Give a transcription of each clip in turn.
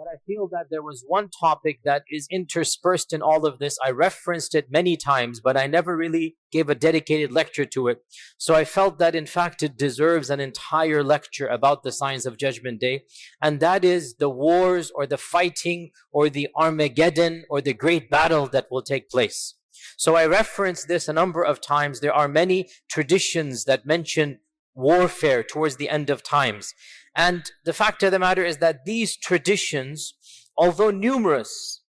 But I feel that there was one topic that is interspersed in all of this. I referenced it many times, but I never really gave a dedicated lecture to it. So I felt that in fact it deserves an entire lecture about the signs of Judgment Day. And that is the wars or the fighting or the Armageddon or the great battle that will take place. So I referenced this a number of times. There are many traditions that mention warfare towards the end of times. And the fact of the matter is that these traditions, although numerous,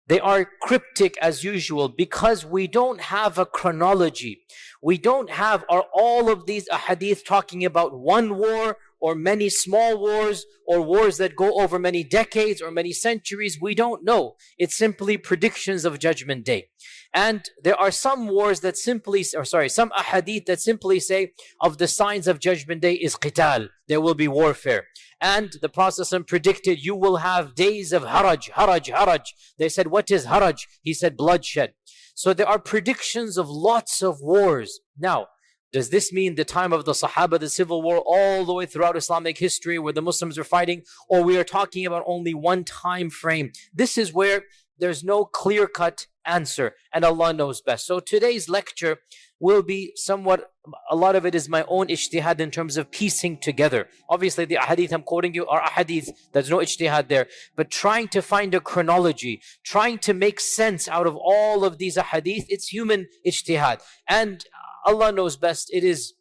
they are cryptic as usual because we don't have a chronology. We don't have all of these ahadith talking about one war or many small wars or wars that go over many decades or many centuries. We don't know. It's simply predictions of Judgment Day. And there are some wars that some ahadith that simply say of the signs of Judgment Day is qital. There will be warfare. And the Prophet ﷺ predicted you will have days of haraj. They said, what is haraj? He said, bloodshed. So there are predictions of lots of wars. Now, does this mean the time of the Sahaba, the civil war, all the way throughout Islamic history where the Muslims are fighting? Or we are talking about only one time frame? This is where there's no clear-cut answer, and Allah knows best. So today's lecture will be somewhat, a lot of it is my own ijtihad in terms of piecing together. Obviously the ahadith I'm quoting you are ahadith, there's no ijtihad there, but trying to find a chronology, trying to make sense out of all of these ahadith, it's human ijtihad. And Allah knows best, it is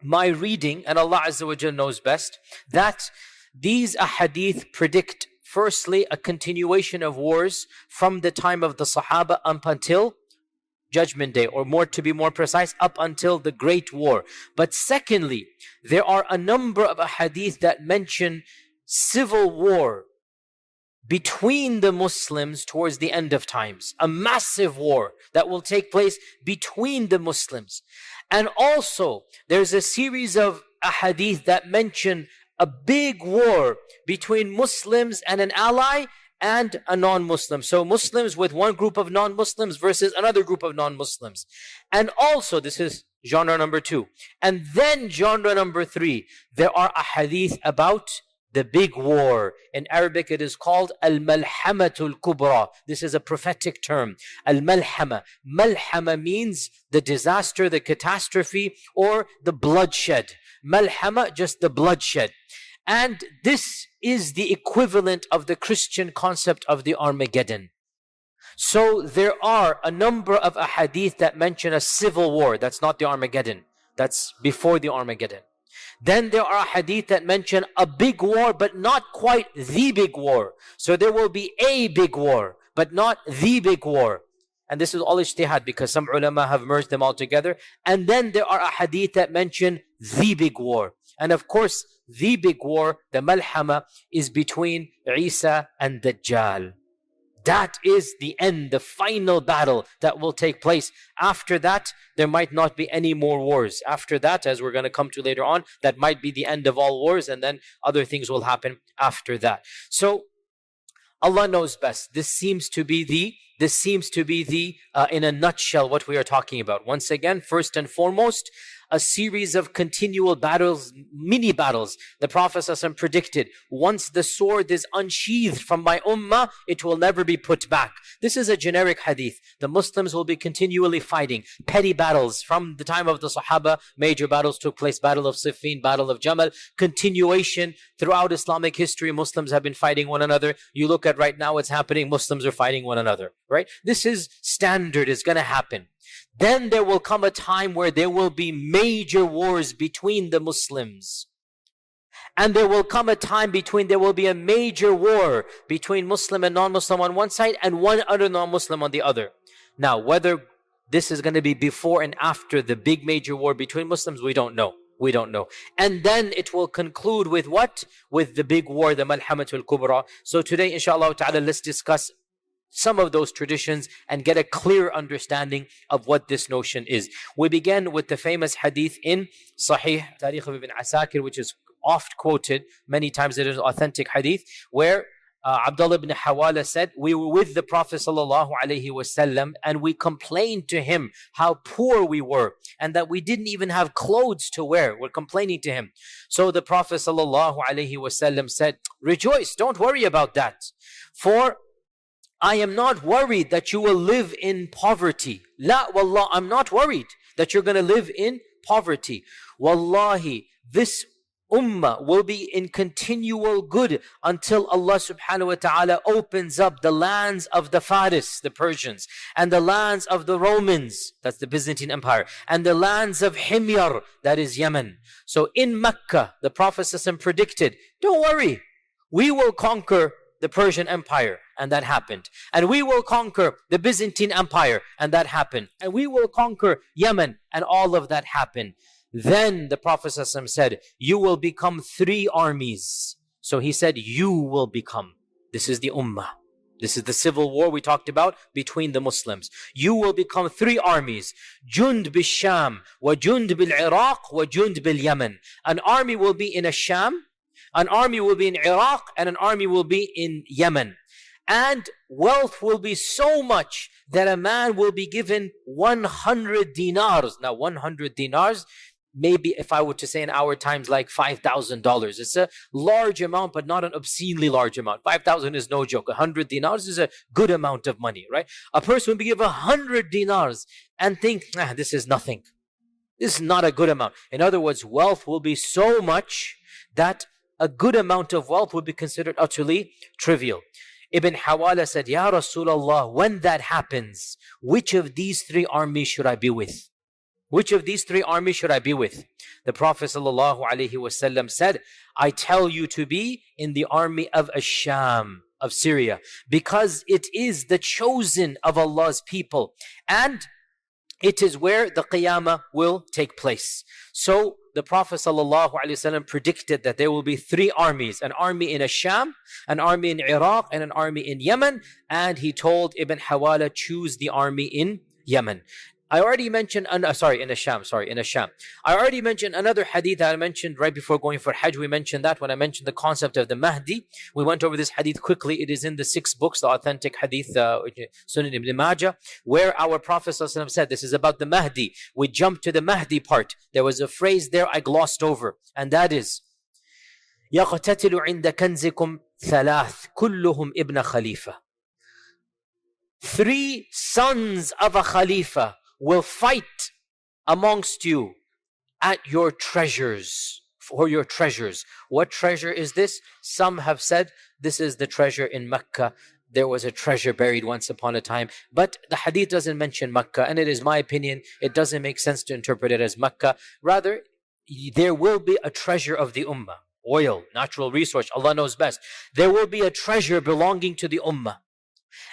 my reading, and Allah Azza wa Jal knows best, that these ahadith predict firstly a continuation of wars from the time of the Sahaba up until Judgment Day, or to be more precise, up until the Great War. But secondly, there are a number of ahadith that mention civil war between the Muslims towards the end of times. A massive war that will take place between the Muslims. And also, there's a series of ahadith that mention a big war between Muslims and an ally and a non-Muslim. So Muslims with one group of non-Muslims versus another group of non-Muslims. And also, this is genre number 2. And then genre number 3, there are ahadith about the big war. In Arabic, it is called al-malhamatul kubra. This is a prophetic term. Al-malhama. Malhama means the disaster, the catastrophe, or the bloodshed. Malhama, just the bloodshed. And this is the equivalent of the Christian concept of the Armageddon. So there are a number of ahadith that mention a civil war. That's not the Armageddon. That's before the Armageddon. Then there are hadith that mention a big war, but not quite the big war. So there will be a big war, but not the big war. And this is all ijtihad because some ulama have merged them all together. And then there are hadith that mention the big war. And of course, the big war, the malhama, is between Isa and Dajjal. That is the end, the final battle that will take place. After that, there might not be any more wars. After that, as we're going to come to later on, that might be the end of all wars, and then other things will happen after that. So, Allah knows best. This seems to be the, in a nutshell, what we are talking about. Once again, first and foremost, a series of continual battles, mini battles. The Prophet ﷺ predicted, once the sword is unsheathed from my ummah, it will never be put back. This is a generic hadith. The Muslims will be continually fighting petty battles. From the time of the Sahaba, major battles took place, Battle of Siffin, Battle of Jamal, continuation throughout Islamic history. Muslims have been fighting one another. You look at right now what's happening, Muslims are fighting one another, right? This is standard, it's going to happen. Then there will come a time where there will be major wars between the Muslims. And there will come a time there will be a major war between Muslim and non-Muslim on one side and one other non-Muslim on the other. Now, whether this is going to be before and after the big major war between Muslims, we don't know. We don't know. And then it will conclude with what? With the big war, the Malhamatul Kubra. So today, inshallah ta'ala, let's discuss some of those traditions and get a clear understanding of what this notion is. We begin with the famous hadith in Sahih Tarikh of Ibn Asakir, which is oft quoted many times. It is authentic hadith where Abdullah ibn Hawala said, we were with the Prophet sallallahu alaihi wasallam and we complained to him how poor we were and that we didn't even have clothes to wear. We're complaining to him. So the Prophet sallallahu alaihi wasallam said, rejoice, don't worry about that. For I am not worried that you will live in poverty. La wallah, I'm not worried that you're going to live in poverty. Wallahi, this ummah will be in continual good until Allah subhanahu wa ta'ala opens up the lands of the Faris, the Persians, and the lands of the Romans, that's the Byzantine Empire, and the lands of Himyar, that is Yemen. So in Mecca, the Prophet ﷺ predicted, don't worry, we will conquer the Persian Empire, and that happened. And we will conquer the Byzantine Empire, and that happened. And we will conquer Yemen, and all of that happened. Then the Prophet ﷺ said, you will become 3 armies. So he said, you will become. This is the ummah. This is the civil war we talked about between the Muslims. You will become 3 armies. Jund bil Sham, wa Jund bil Iraq, wa Jund bil Yemen. An army will be in Sham, an army will be in Iraq, and an army will be in Yemen. And wealth will be so much that a man will be given 100 dinars. Now 100 dinars, maybe if I were to say in our times, like $5,000. It's a large amount, but not an obscenely large amount. 5,000 is no joke. 100 dinars is a good amount of money, right? A person will be given 100 dinars and think, this is nothing. This is not a good amount. In other words, wealth will be so much that a good amount of wealth would be considered utterly trivial. Ibn Hawala said, Ya Rasulullah, when that happens, which of these 3 armies should I be with? Which of these 3 armies should I be with? The Prophet ﷺ said, I tell you to be in the army of Ash-Sham, of Syria, because it is the chosen of Allah's people, and it is where the Qiyamah will take place. So the Prophet ﷺ predicted that there will be 3 armies, an army in Ash-Sham, an army in Iraq, and an army in Yemen. And he told Ibn Hawala, choose the army in Yemen. I already mentioned, in Ash-Sham. I already mentioned another hadith that I mentioned right before going for Hajj. We mentioned that when I mentioned the concept of the Mahdi. We went over this hadith quickly. It is in the 6 books, the authentic hadith, Sunan ibn Majah, where our Prophet ﷺ said, this is about the Mahdi. We jumped to the Mahdi part. There was a phrase there I glossed over, and that is, يَقْتَتِلُ عِنْدَ كَنْزِكُمْ ثَلَاث كُلُّهُمْ إِبْنَ خَلِيفَةٍ. 3 sons of a Khalifa will fight amongst you at your treasures, for your treasures. What treasure is this? Some have said this is the treasure in Mecca. There was a treasure buried once upon a time, but the hadith doesn't mention Mecca, and it is my opinion, it doesn't make sense to interpret it as Mecca. Rather, there will be a treasure of the ummah. Oil, natural resource, Allah knows best. There will be a treasure belonging to the ummah.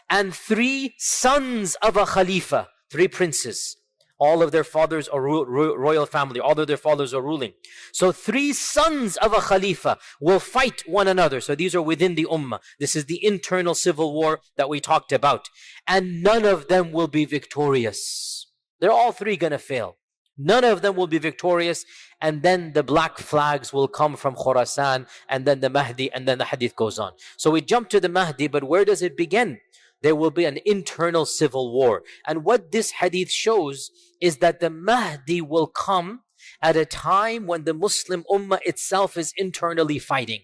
And 3 sons of a Khalifa, 3 princes. All of their fathers are royal family. All of their fathers are ruling. So 3 sons of a Khalifa will fight one another. So these are within the ummah. This is the internal civil war that we talked about. And none of them will be victorious. They're all 3 going to fail. None of them will be victorious. And then the black flags will come from Khurasan, and then the Mahdi, and then the hadith goes on. So we jump to the Mahdi, but where does it begin? There will be an internal civil war. And what this hadith shows is that the Mahdi will come at a time when the Muslim ummah itself is internally fighting.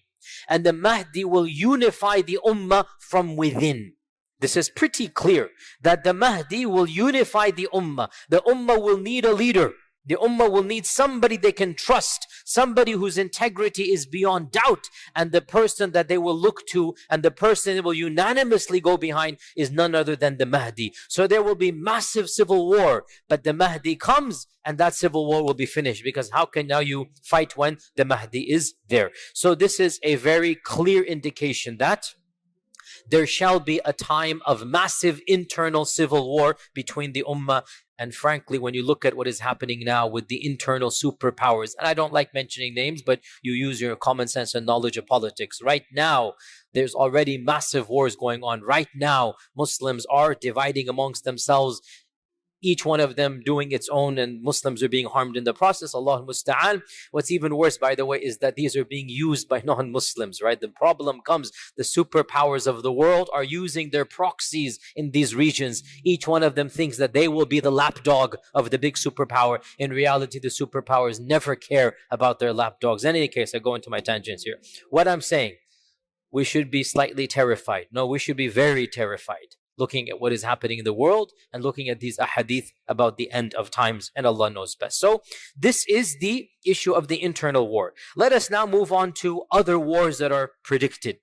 And the Mahdi will unify the ummah from within. This is pretty clear, that the Mahdi will unify the ummah. The ummah will need a leader. The ummah will need somebody they can trust, somebody whose integrity is beyond doubt, and the person that they will look to and the person they will unanimously go behind is none other than the Mahdi. So there will be massive civil war, but the Mahdi comes and that civil war will be finished, because how can now you fight when the Mahdi is there? So this is a very clear indication that there shall be a time of massive internal civil war between the ummah. And frankly, when you look at what is happening now with the internal superpowers, and I don't like mentioning names, but you use your common sense and knowledge of politics. Right now, there's already massive wars going on. Right now, Muslims are dividing amongst themselves each one of them doing its own, and Muslims are being harmed in the process. Allah musta'an. What's even worse, by the way, is that these are being used by non-Muslims, right? The problem comes, the superpowers of the world are using their proxies in these regions. Each one of them thinks that they will be the lapdog of the big superpower. In reality, the superpowers never care about their lapdogs. In any case, I go into my tangents here. What I'm saying, we should be slightly terrified. No, we should be very terrified, looking at what is happening in the world and looking at these ahadith about the end of times, and Allah knows best. So this is the issue of the internal war. Let us now move on to other wars that are predicted.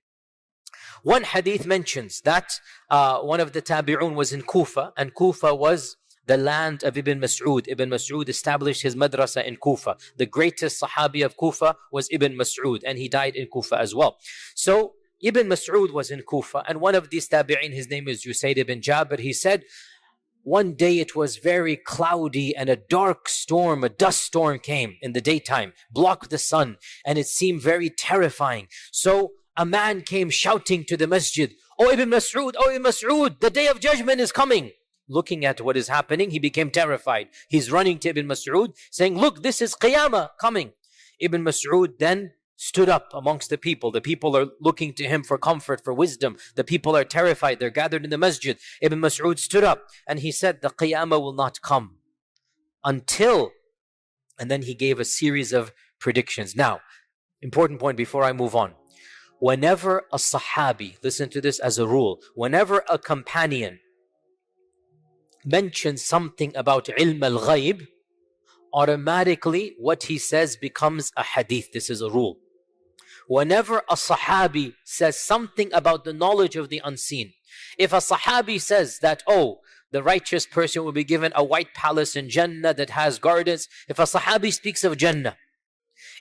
One hadith mentions that one of the tabi'un was in Kufa, and Kufa was the land of Ibn Mas'ud. Ibn Mas'ud established his madrasa in Kufa. The greatest sahabi of Kufa was Ibn Mas'ud, and he died in Kufa as well. So Ibn Mas'ud was in Kufa, and one of these tabi'in, his name is Usayd ibn Jabir, he said, one day it was very cloudy and a dark storm, a dust storm came in the daytime, blocked the sun, and it seemed very terrifying. So a man came shouting to the masjid, "Oh Ibn Mas'ud, oh Ibn Mas'ud, the day of judgment is coming." Looking at what is happening, he became terrified. He's running to Ibn Mas'ud, saying, "Look, this is Qiyamah coming." Ibn Mas'ud then stood up amongst the people. The people are looking to him for comfort, for wisdom. The people are terrified. They're gathered in the masjid. Ibn Mas'ud stood up and he said, "The Qiyamah will not come until," and then he gave a series of predictions. Now, important point before I move on. Whenever a sahabi, listen to this as a rule, whenever a companion mentions something about ilm al-ghayb, automatically what he says becomes a hadith. This is a rule. Whenever a sahabi says something about the knowledge of the unseen, if a sahabi says that, oh, the righteous person will be given a white palace in Jannah that has gardens, if a sahabi speaks of Jannah,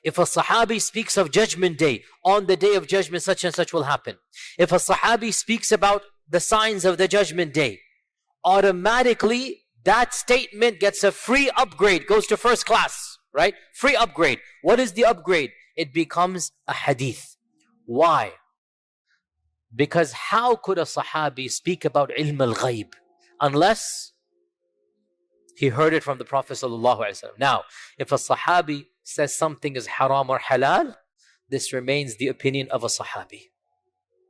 if a sahabi speaks of judgment day, on the day of judgment such and such will happen, if a sahabi speaks about the signs of the judgment day, automatically that statement gets a free upgrade, goes to first class, right? Free upgrade. What is the upgrade? It becomes a hadith. Why? Because how could a sahabi speak about ilm al-ghayb unless he heard it from the Prophet ﷺ? Now, if a sahabi says something is haram or halal, this remains the opinion of a sahabi.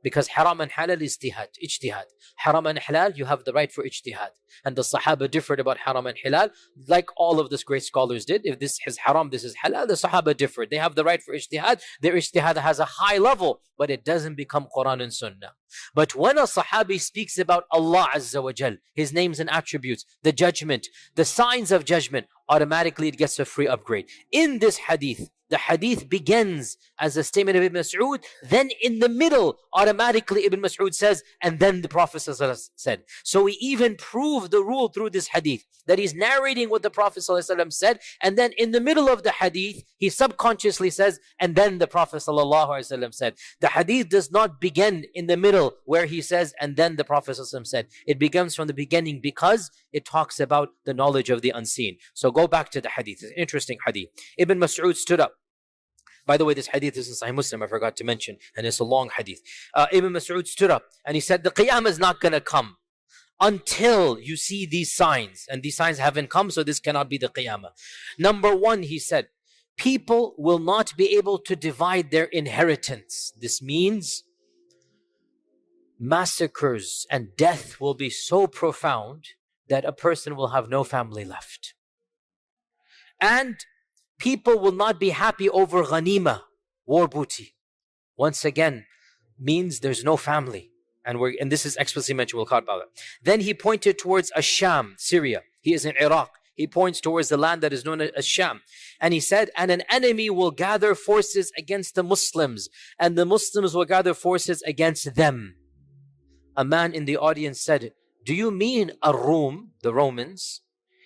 Because haram and halal is ijtihad. Haram and halal, you have the right for ijtihad. And the Sahaba differed about haram and halal, like all of this great scholars did. If this is haram, this is halal, the Sahaba differed. They have the right for ijtihad. Their ijtihad has a high level, but it doesn't become Quran and Sunnah. But when a Sahabi speaks about Allah Azza wa Jal, His names and attributes, the judgment, the signs of judgment, automatically it gets a free upgrade. In this hadith, the hadith begins as a statement of Ibn Mas'ud, then in the middle, automatically Ibn Mas'ud says, and then the Prophet said. So he even proved the rule through this hadith, that he's narrating what the Prophet said, and then in the middle of the hadith, he subconsciously says, and then the Prophet said. The hadith does not begin in the middle where he says, and then the Prophet said. It begins from the beginning because it talks about the knowledge of the unseen. So go back to the hadith. It's an interesting hadith. Ibn Mas'ud stood up. By the way, this hadith is in Sahih Muslim, I forgot to mention, and it's a long hadith. Ibn Mas'ud stood up and he said, the Qiyamah is not going to come until you see these signs. And these signs haven't come, so this cannot be the Qiyamah. Number one, he said, people will not be able to divide their inheritance. This means massacres and death will be so profound that a person will have no family left. And people will not be happy over ghanima, war booty. Once again, means there's no family. And this is explicitly mentioned, we'll talk about it. Then he pointed towards Asham, Syria. He is in Iraq. He points towards the land that is known as Sham. And he said, and an enemy will gather forces against the Muslims, and the Muslims will gather forces against them. A man in the audience said, do you mean Ar-Rum, the Romans?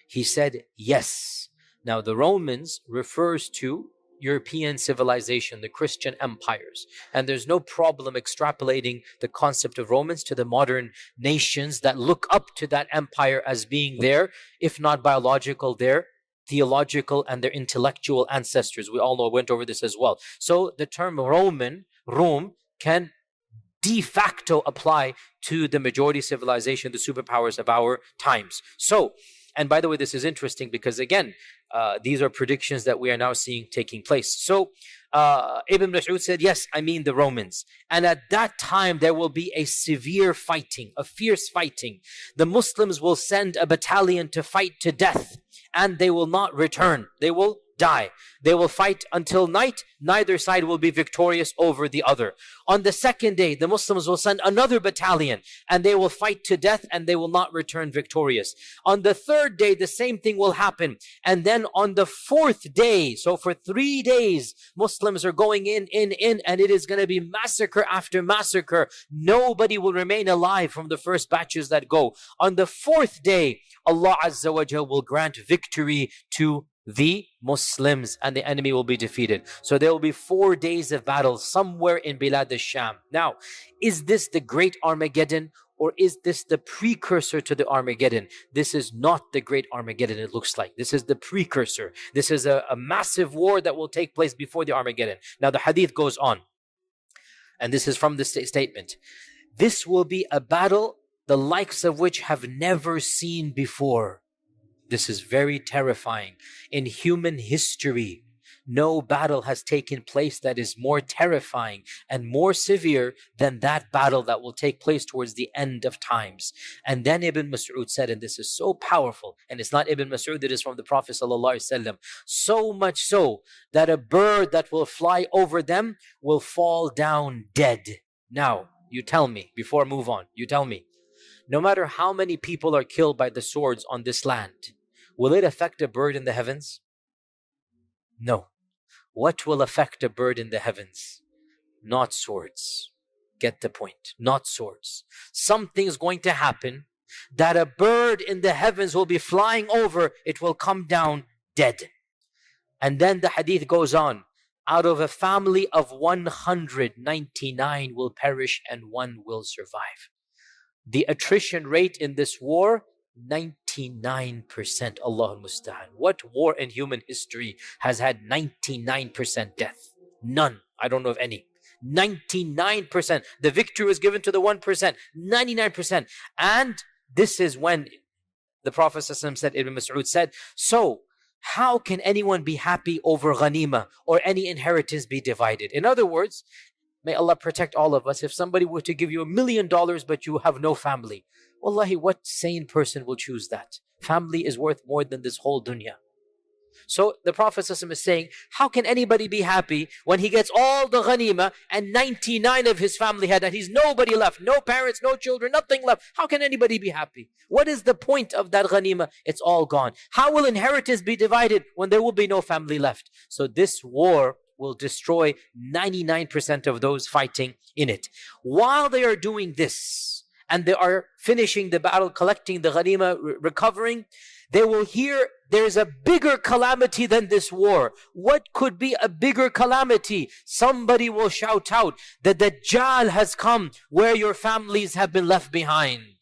He said, yes. Now the Romans refers to European civilization, the Christian empires. And there's no problem extrapolating the concept of Romans to the modern nations that look up to that empire as being their, if not biological, their theological and their intellectual ancestors. We all know, went over this as well. So the term Rome, can de facto apply to the majority civilization, the superpowers of our times. So, And by the way, this is interesting because again, these are predictions that we are now seeing taking place. So Ibn Mas'ud said, yes, I mean the Romans. And at that time, there will be a severe fighting, a fierce fighting. The Muslims will send a battalion to fight to death, and they will not return. They will die. They will fight until night. Neither side will be victorious over the other. On the second day, the Muslims will send another battalion, and they will fight to death, and they will not return victorious. On the third day, the same thing will happen. And then on the fourth day, so for 3 days, Muslims are going in, and it is going to be massacre after massacre. Nobody will remain alive from the first batches that go. On the fourth day, Allah Azza wa Jal will grant victory to the Muslims, and the enemy will be defeated. So there will be 4 days of battle somewhere in Bilad al-Sham. Now, is this the great Armageddon, or is this the precursor to the Armageddon? This is not the great Armageddon, it looks like. This is the precursor. This is a massive war that will take place before the Armageddon. Now the hadith goes on, and this is from the statement. This will be a battle the likes of which have never seen before. This is very terrifying. In human history, no battle has taken place that is more terrifying and more severe than that battle that will take place towards the end of times. And then Ibn Mas'ud said, and this is so powerful, and it's not Ibn Mas'ud, it is from the Prophet ﷺ, so much so that a bird that will fly over them will fall down dead. Now, you tell me, before I move on, you tell me, no matter how many people are killed by the swords on this land, will it affect a bird in the heavens? No. What will affect a bird in the heavens? Not swords. Get the point. Not swords. Something's going to happen that a bird in the heavens will be flying over. It will come down dead. And then the hadith goes on. Out of a family of 199 will perish and 1 will survive. The attrition rate in this war, 99%. Allahul Musta'an. What war in human history has had 99% death? None. I don't know of any. 99%. The victory was given to the 1%. 99%. And this is when the Prophet ﷺ said, Ibn Mas'ud said, so how can anyone be happy over ghanima or any inheritance be divided? In other words, may Allah protect all of us. If somebody were to give you $1 million but you have no family, wallahi, what sane person will choose that? Family is worth more than this whole dunya. So the Prophet ﷺ is saying, how can anybody be happy when he gets all the ghanima and 99 of his family had that? He's nobody left, no parents, no children, nothing left. How can anybody be happy? What is the point of that ghanima? It's all gone. How will inheritance be divided when there will be no family left? So this war will destroy 99% of those fighting in it. While they are doing this, and they are finishing the battle, collecting the ghanima, recovering, they will hear there's a bigger calamity than this war. What could be a bigger calamity? Somebody will shout out, the Dajjal has come where your families have been left behind.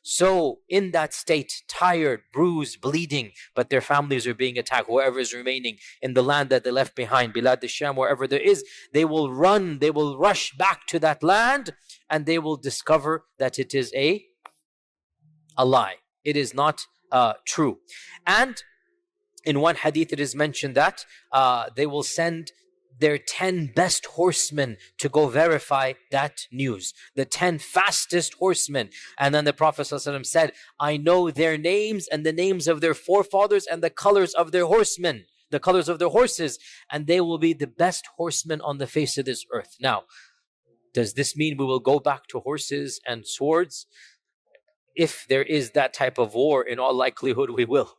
So in that state, tired, bruised, bleeding, but their families are being attacked, whoever is remaining in the land that they left behind, Bilad al-Sham, wherever there is, they will run, they will rush back to that land, and they will discover that it is a lie. It is not true. And in one hadith it is mentioned that they will send their 10 best horsemen to go verify that news. The 10 fastest horsemen. And then the Prophet ﷺ said, I know their names and the names of their forefathers and the colors of their horsemen, the colors of their horses, and they will be the best horsemen on the face of this earth. Now, does this mean we will go back to horses and swords? If there is that type of war, in all likelihood we will.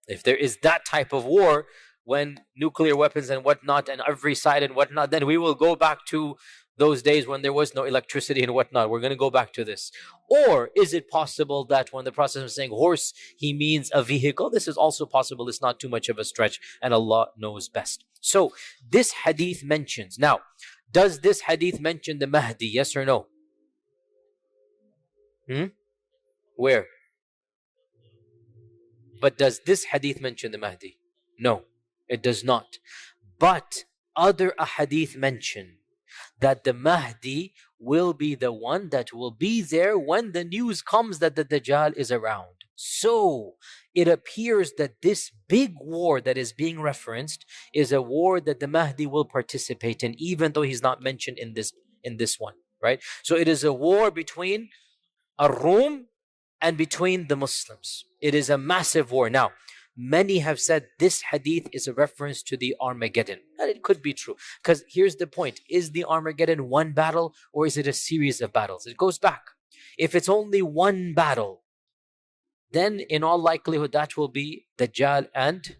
If there is that type of war, when nuclear weapons and whatnot and every side and whatnot, then we will go back to those days when there was no electricity and whatnot. We're going to go back to this. Or is it possible that when the Prophet is saying horse, he means a vehicle? This is also possible. It's not too much of a stretch, and Allah knows best. So this hadith mentions. Now, does this hadith mention the Mahdi? Yes or no? Where? But does this hadith mention the Mahdi? No. It does not. But other ahadith mention that the Mahdi will be the one that will be there when the news comes that the Dajjal is around. So it appears that this big war that is being referenced is a war that the Mahdi will participate in, even though he's not mentioned in this one, right? So it is a war between Ar-Rum and between the Muslims. It is a massive war. Now, many have said this hadith is a reference to the Armageddon. And it could be true. Because here's the point. Is the Armageddon one battle or is it a series of battles? It goes back. If it's only one battle, then in all likelihood that will be Dajjal and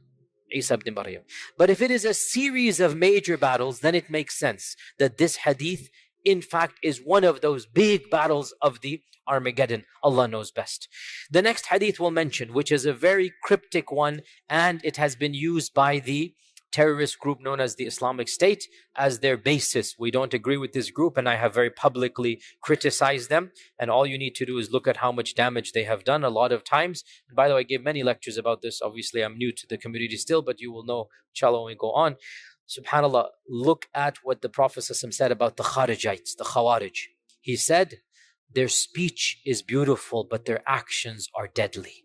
Isa ibn Maryam. But if it is a series of major battles, then it makes sense that this hadith in fact is one of those big battles of the Armageddon. Allah knows best. The next hadith we'll mention, which is a very cryptic one, and it has been used by the terrorist group known as the Islamic State as their basis. We don't agree with this group, and I have very publicly criticized them. And all you need to do is look at how much damage they have done a lot of times. And by the way, I gave many lectures about this. Obviously, I'm new to the community still, but you will know, inshallah, when we go on. SubhanAllah, look at what the Prophet said about the Kharijites, the Khawarij. He said, their speech is beautiful, but their actions are deadly.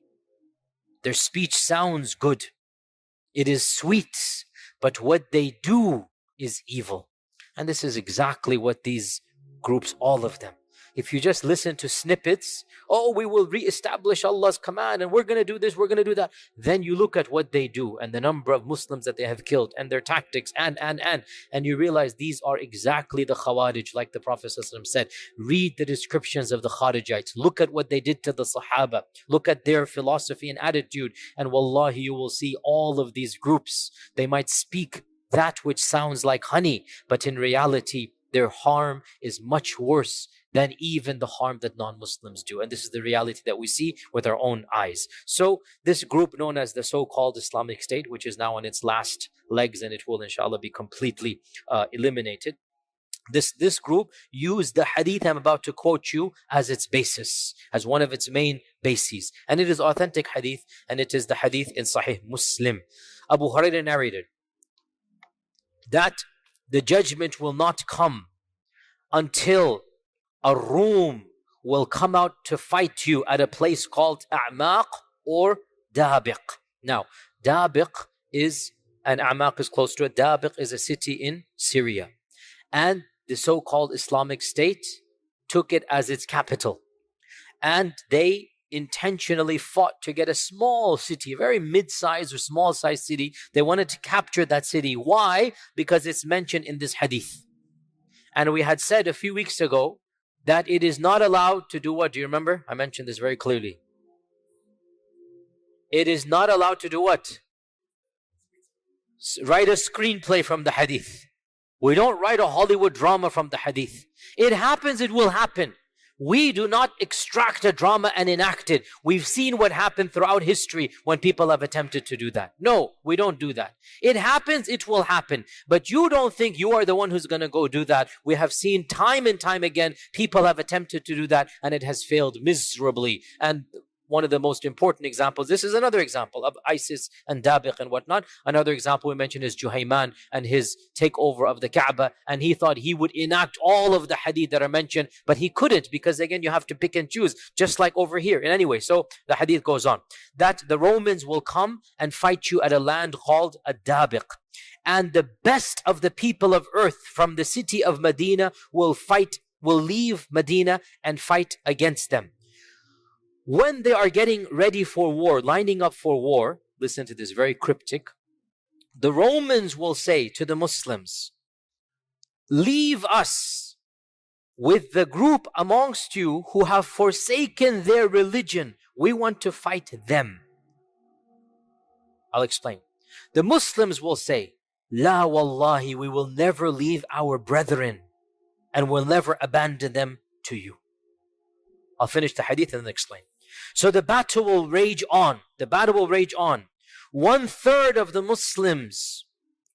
Their speech sounds good. It is sweet, but what they do is evil. And this is exactly what these groups, all of them. If you just listen to snippets, oh, we will re-establish Allah's command and we're going to do this, we're going to do that. Then you look at what they do and the number of Muslims that they have killed and their tactics and you realize these are exactly the Khawarij, like the Prophet ﷺ said. Read the descriptions of the Kharijites. Look at what they did to the Sahaba. Look at their philosophy and attitude. And wallahi, you will see all of these groups. They might speak that which sounds like honey, but in reality, their harm is much worse than even the harm that non-Muslims do. And this is the reality that we see with our own eyes. So this group known as the so-called Islamic State, which is now on its last legs and it will inshallah be completely eliminated. This group used the hadith I'm about to quote you as its basis, as one of its main bases. And it is authentic hadith, and it is the hadith in Sahih Muslim. Abu Hurairah narrated that the judgment will not come until a Rum will come out to fight you at a place called A'maq or Dabiq. Now, Dabiq is, and A'maq is close to it. Dabiq is a city in Syria. And the so-called Islamic State took it as its capital. And they intentionally fought to get a small city, a very mid-sized or small-sized city. They wanted to capture that city. Why? Because it's mentioned in this hadith. And we had said a few weeks ago that it is not allowed to do what? Do you remember? I mentioned this very clearly. It is not allowed to do what? Write a screenplay from the hadith. We don't write a Hollywood drama from the hadith. It happens, it will happen. We do not extract a drama and enact it. We've seen what happened throughout history when people have attempted to do that. No, we don't do that. It happens, it will happen. But you don't think you are the one who's going to go do that. We have seen time and time again, people have attempted to do that and it has failed miserably. And one of the most important examples, this is another example of ISIS and Dabiq and whatnot. Another example we mentioned is Juhayman and his takeover of the Kaaba. And he thought he would enact all of the hadith that are mentioned, but he couldn't, because again, you have to pick and choose, just like over here. And anyway, so the hadith goes on, that the Romans will come and fight you at a land called Dabiq. And the best of the people of earth from the city of Medina will leave Medina and fight against them. When they are getting ready for war, lining up for war, listen to this, very cryptic. The Romans will say to the Muslims, leave us with the group amongst you who have forsaken their religion. We want to fight them. I'll explain. The Muslims will say, La wallahi, we will never leave our brethren and will never abandon them to you. I'll finish the hadith and then explain. So the battle will rage on. The battle will rage on. 1/3 of the Muslims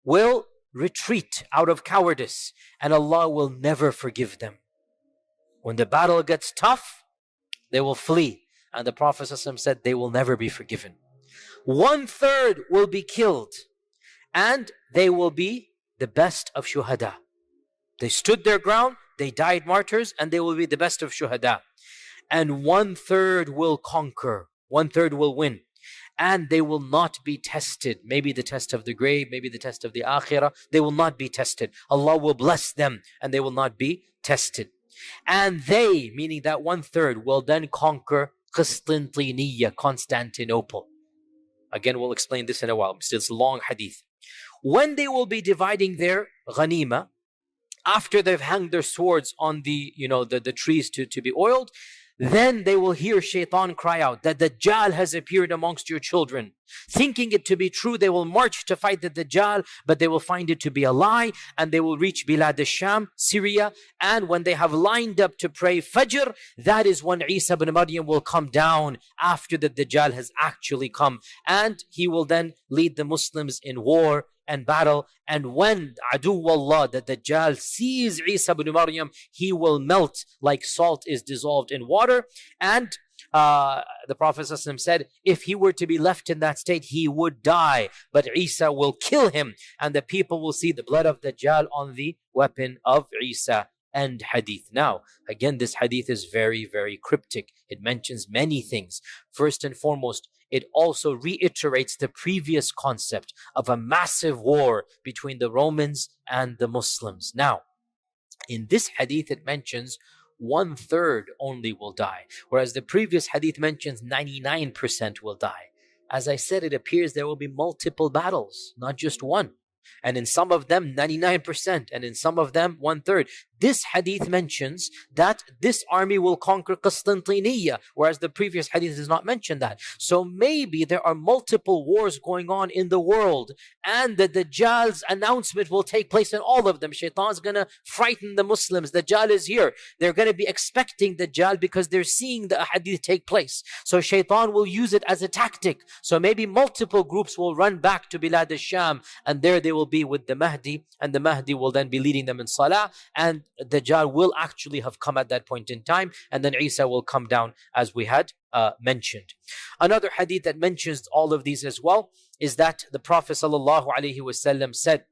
will retreat out of cowardice, and Allah will never forgive them. When the battle gets tough, they will flee. And the Prophet ﷺ said they will never be forgiven. 1/3 will be killed, and they will be the best of shuhada. They stood their ground, they died martyrs, and they will be the best of shuhada. And 1/3 will conquer. One third will win. And they will not be tested. Maybe the test of the grave, maybe the test of the akhirah. They will not be tested. Allah will bless them and they will not be tested. And they, meaning that one third, will then conquer Constantinople. Again, we'll explain this in a while. It's a long hadith. When they will be dividing their ghanima, after they've hung their swords on the trees to be oiled, then they will hear Shaitan cry out that Dajjal has appeared amongst your children. Thinking it to be true, they will march to fight the Dajjal, but they will find it to be a lie, and they will reach Bilad al-Sham, Syria, and when they have lined up to pray Fajr, that is when Isa ibn Maryam will come down after the Dajjal has actually come, and he will then lead the Muslims in war and battle. And when Aduwallah, the Dajjal, sees Isa ibn Maryam, he will melt like salt is dissolved in water. And the Prophet ﷺ said, if he were to be left in that state, he would die, but Isa will kill him, and the people will see the blood of Dajjal on the weapon of Isa. End hadith. Now, again, this hadith is very, very cryptic. It mentions many things. First and foremost, it also reiterates the previous concept of a massive war between the Romans and the Muslims. Now, in this hadith, it mentions one third only will die, whereas the previous hadith mentions 99% will die. As I said, it appears there will be multiple battles, not just one. And in some of them 99%, and in some of them one third. This hadith mentions that this army will conquer Constantinople, whereas the previous hadith does not mention that. So maybe there are multiple wars going on in the world, and the Dajjal's announcement will take place in all of them. Shaitan's gonna frighten the Muslims. Dajjal is here. They're gonna be expecting Dajjal because they're seeing the hadith take place. So Shaitan will use it as a tactic. So maybe multiple groups will run back to Bilad al-Sham, and there they will be with the Mahdi, and the Mahdi will then be leading them in Salah, and Dajjal will actually have come at that point in time, and then Isa will come down as we had mentioned. Another hadith that mentions all of these as well is that the Prophet ﷺ said,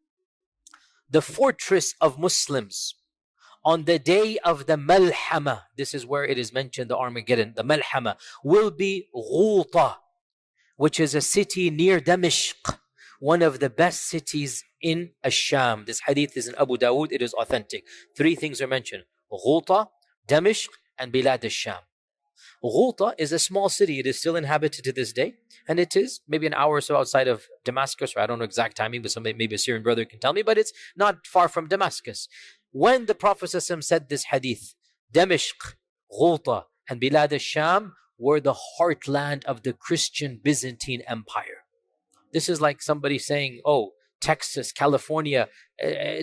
the fortress of Muslims on the day of the Malhama, this is where it is mentioned, the Armageddon, the Malhama, will be Ghuta, which is a city near Damashq, one of the best cities in Ash-Sham. This hadith is in Abu Dawood. It is authentic. Three things are mentioned: Ghuta, Damashq, and Bilad al-Sham. Ghuta is a small city. It is still inhabited to this day, and it is maybe an hour or so outside of Damascus, or I don't know exact timing, but maybe a Syrian brother can tell me, but it's not far from Damascus. When the Prophet ﷺ said this hadith, Damashq, Ghuta, and Bilad al-Sham were the heartland of the Christian Byzantine Empire. This is like somebody saying, oh, Texas, California,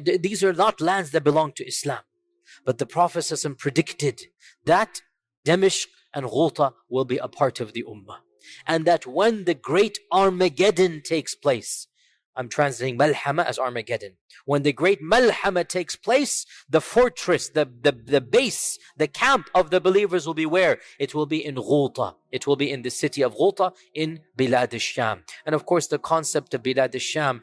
these are not lands that belong to Islam. But the Prophet ﷺ predicted that Damashq and Ghuta will be a part of the Ummah. And that when the great Armageddon takes place, I'm translating Malhama as Armageddon. When the great Malhama takes place, the fortress, the base, the camp of the believers will be where? It will be in Ghuta. It will be in the city of Ghuta in Bilad al-Sham. And of course, the concept of Bilad al-Sham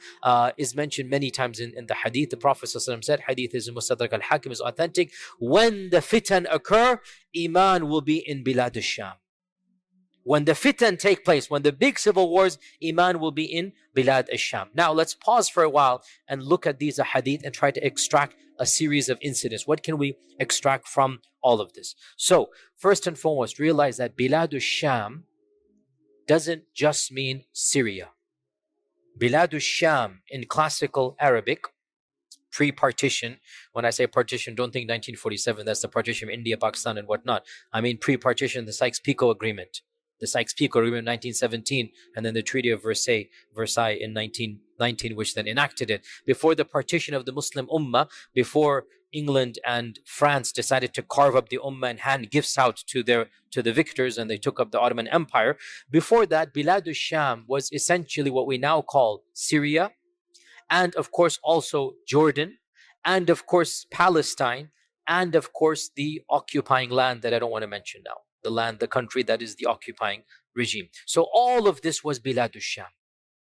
is mentioned many times in the hadith. The Prophet ﷺ said, hadith is in Mustadrak al-Hakim, is authentic. When the fitan occur, Iman will be in Bilad al-Sham. When the fitan take place, when the big civil wars, Iman will be in Bilad al-Sham. Now let's pause for a while and look at these hadith and try to extract a series of incidents. What can we extract from all of this? So, first and foremost, realize that Bilad al-Sham doesn't just mean Syria. Bilad al-Sham in classical Arabic, pre-partition, when I say partition, don't think 1947, that's the partition of India, Pakistan and whatnot. I mean pre-partition, the Sykes-Picot Agreement. The Sykes-Picot Agreement in 1917, and then the Treaty of Versailles in 1919, which then enacted it. Before the partition of the Muslim Ummah, before England and France decided to carve up the Ummah and hand gifts out to the victors, and they took up the Ottoman Empire. Before that, Bilad al-Sham was essentially what we now call Syria, and of course also Jordan, and of course Palestine, and of course the occupying land that I don't want to mention now. The country that is the occupying regime. So all of this was Bilad al-Sham.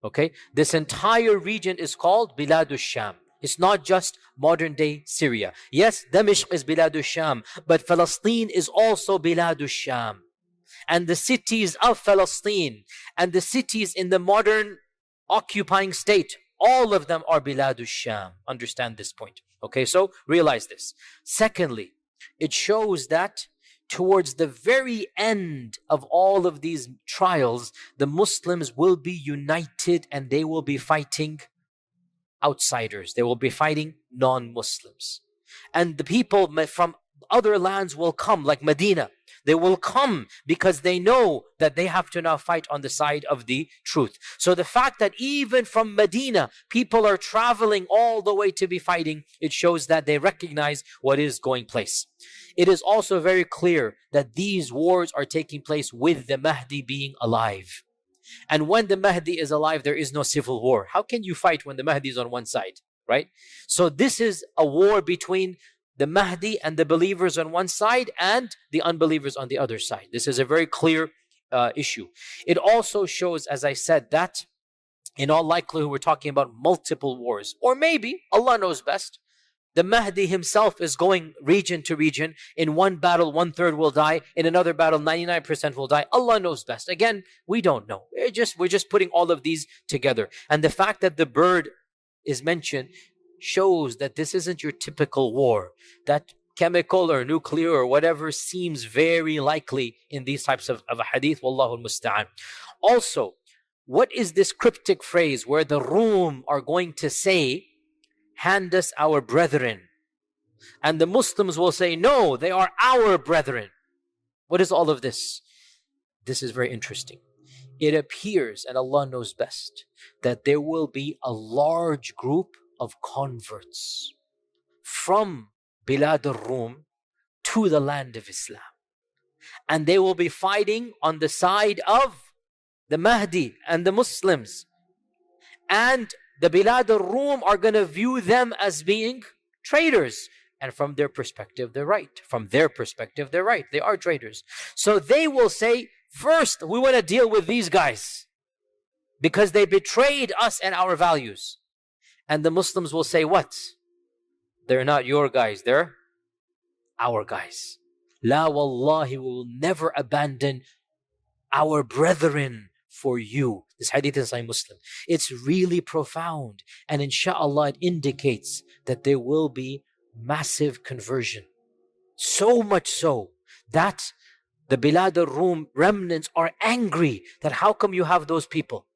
Okay? This entire region is called Bilad al-Sham. It's not just modern day Syria. Yes, Damashq is Bilad al-Sham, but Palestine is also Bilad al-Sham. and the cities of Palestine, and the cities in the modern occupying state, all of them are Biladu Sham. Understand this point. Okay, so realize this. Secondly, it shows that towards the very end of all of these trials, the Muslims will be united and they will be fighting outsiders. They will be fighting non-Muslims. And the people from other lands will come, like Medina. They will come because they know that they have to now fight on the side of the truth. So the fact that even from Medina, people are traveling all the way to be fighting, it shows that they recognize what is going place. It is also very clear that these wars are taking place with the Mahdi being alive. And when the Mahdi is alive, there is no civil war. How can you fight when the Mahdi is on one side, right? So this is a war between the Mahdi and the believers on one side and the unbelievers on the other side. This is a very clear issue. It also shows, as I said, that in all likelihood we're talking about multiple wars. Or maybe, Allah knows best, the Mahdi himself is going region to region. In one battle, 1/3 will die. In another battle, 99% will die. Allah knows best. Again, we don't know. We're just putting all of these together. And the fact that the bird is mentioned shows that this isn't your typical war. That chemical or nuclear or whatever seems very likely in these types of a hadith. Wallahu al-musta'an. Also, what is this cryptic phrase where the Rum are going to say, hand us our brethren? And the Muslims will say, no, they are our brethren. What is all of this? This is very interesting. It appears, and Allah knows best, that there will be a large group of converts from Bilad al-Rum to the land of Islam. And they will be fighting on the side of the Mahdi and the Muslims. And the Bilad al-Rum are going to view them as being traitors. And from their perspective, they're right. From their perspective, they're right. They are traitors. So they will say, first, we want to deal with these guys because they betrayed us and our values. And the Muslims will say, what? They're not your guys, they're our guys. La wallahi, we will never abandon our brethren for you. This hadith is Sahih Muslim. It's really profound. And inshallah, it indicates that there will be massive conversion. So much so that the Bilad al-Rum remnants are angry that how come you have those people?